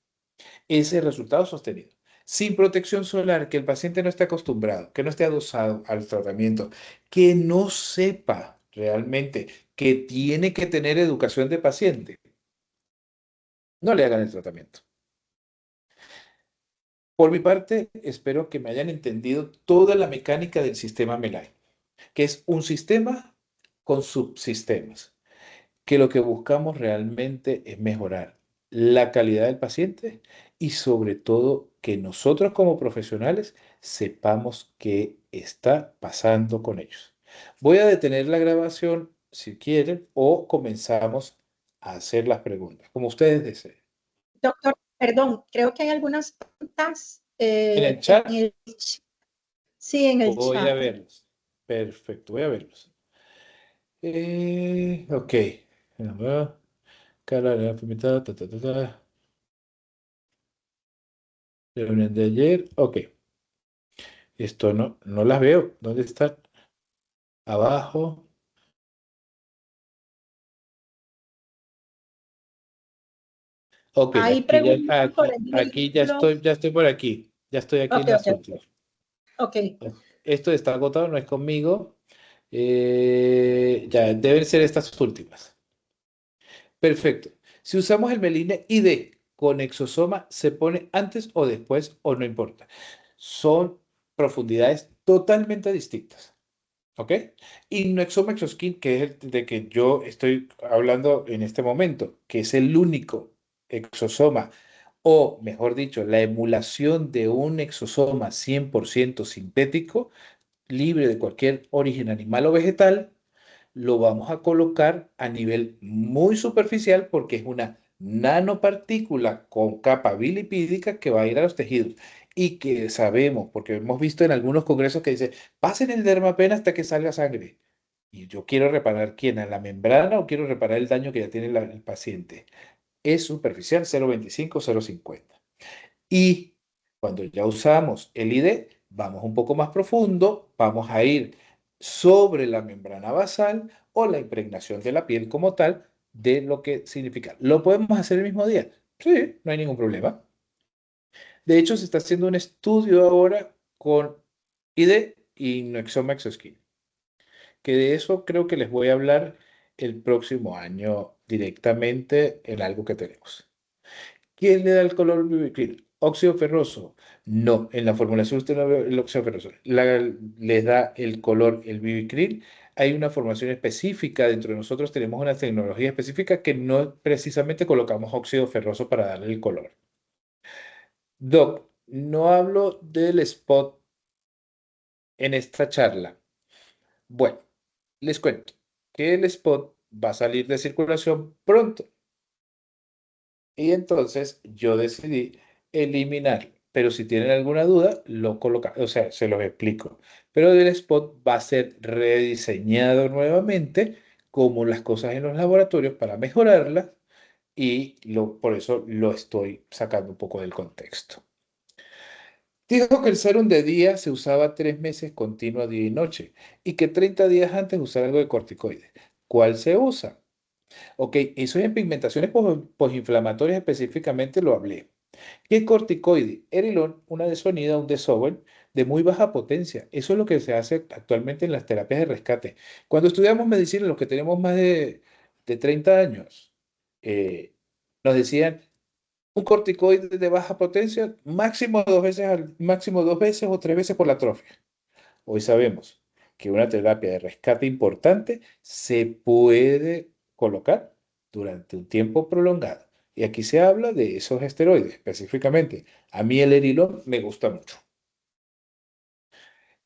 Speaker 1: ese resultado sostenido. Sin protección solar, que el paciente no esté acostumbrado, que no esté adosado al tratamiento, que no sepa realmente que tiene que tener educación de paciente, no le hagan el tratamiento. Por mi parte, espero que me hayan entendido toda la mecánica del sistema MELAI, que es un sistema con subsistemas, que lo que buscamos realmente es mejorar la calidad del paciente y sobre todo que nosotros como profesionales sepamos qué está pasando con ellos. Voy a detener la grabación si quieren o comenzamos a hacer las preguntas, como ustedes deseen.
Speaker 2: Doctor, perdón, creo que hay algunas preguntas
Speaker 1: En el
Speaker 2: en
Speaker 1: chat
Speaker 2: el, sí, en el
Speaker 1: voy a
Speaker 2: chat.
Speaker 1: verlos. Perfecto, voy a verlos. Ok. Cara de la pimentada, reunión de ayer. Ok. Esto no las veo. ¿Dónde están? Abajo. Ok,
Speaker 2: Ahí preguntan por el
Speaker 1: aquí
Speaker 2: libro.
Speaker 1: ya estoy por aquí. Ya estoy aquí
Speaker 2: Ok,
Speaker 1: en las
Speaker 2: ok,
Speaker 1: últimas.
Speaker 2: ok.
Speaker 1: Esto está agotado, no es conmigo. Ya, deben ser estas últimas. Perfecto. Si usamos el Meline ID con exosoma, ¿se pone antes o después o no importa? Son profundidades totalmente distintas. ¿Ok? Y Nexoma Exoskin, que es el de que yo estoy hablando en este momento, que es el único exosoma, o mejor dicho, la emulación de un exosoma 100% sintético, libre de cualquier origen animal o vegetal, lo vamos a colocar a nivel muy superficial porque es una nanopartícula con capa bilipídica que va a ir a los tejidos y que sabemos, porque hemos visto en algunos congresos que dice, pasen el dermapen hasta que salga sangre. Y yo quiero reparar quién, ¿en la membrana o quiero reparar el daño que ya tiene el paciente? Es superficial 0,25, 0,50. Y cuando ya usamos el ID, vamos un poco más profundo, vamos a ir sobre la membrana basal o la impregnación de la piel como tal de lo que significa. ¿Lo podemos hacer el mismo día? Sí, no hay ningún problema. De hecho, se está haciendo un estudio ahora con ID y Noxoma Exoskin, que de eso creo que les voy a hablar el próximo año directamente en algo que tenemos. ¿Quién le da el color BB Óxido ferroso. No, en la formulación usted no ve el óxido ferroso. Les da el color el BB. Hay una formación específica. Dentro de nosotros tenemos una tecnología específica que no precisamente colocamos óxido ferroso para darle el color. Doc, no hablo del spot en esta charla. Bueno, les cuento que el spot va a salir de circulación pronto. Y entonces yo decidí eliminarlo. Pero si tienen alguna duda, lo coloca, o sea, se los explico. Pero el spot va a ser rediseñado nuevamente, como las cosas en los laboratorios, para mejorarlas. Y por eso lo estoy sacando un poco del contexto. Dijo que el serum de día se usaba 3 meses continuo día y noche y que 30 días antes usar algo de corticoides. ¿Cuál se usa? Ok, eso en pigmentaciones posinflamatorias específicamente lo hablé. ¿Qué corticoide? Erilon, una desonida, un desovel de muy baja potencia. Eso es lo que se hace actualmente en las terapias de rescate. Cuando estudiamos medicina, los que tenemos más de 30 años, eh, nos decían un corticoide de baja potencia, máximo 2 veces o 3 veces por la atrofia. Hoy sabemos que una terapia de rescate importante se puede colocar durante un tiempo prolongado. Y aquí se habla de esos esteroides específicamente. A mí el Erilon me gusta mucho.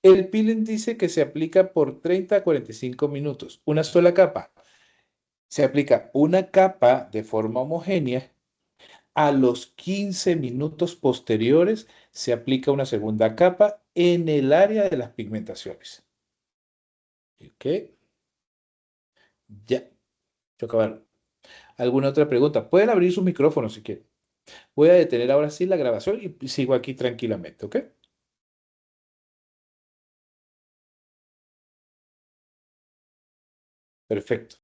Speaker 1: El peeling dice que se aplica por 30 a 45 minutos, una sola capa. Se aplica una capa de forma homogénea. A los 15 minutos posteriores se aplica una segunda capa en el área de las pigmentaciones. ¿Ok? Ya. Acabar. ¿Alguna otra pregunta? Pueden abrir sus micrófonos si quieren. Voy a detener ahora sí la grabación y sigo aquí tranquilamente, ¿ok? Perfecto.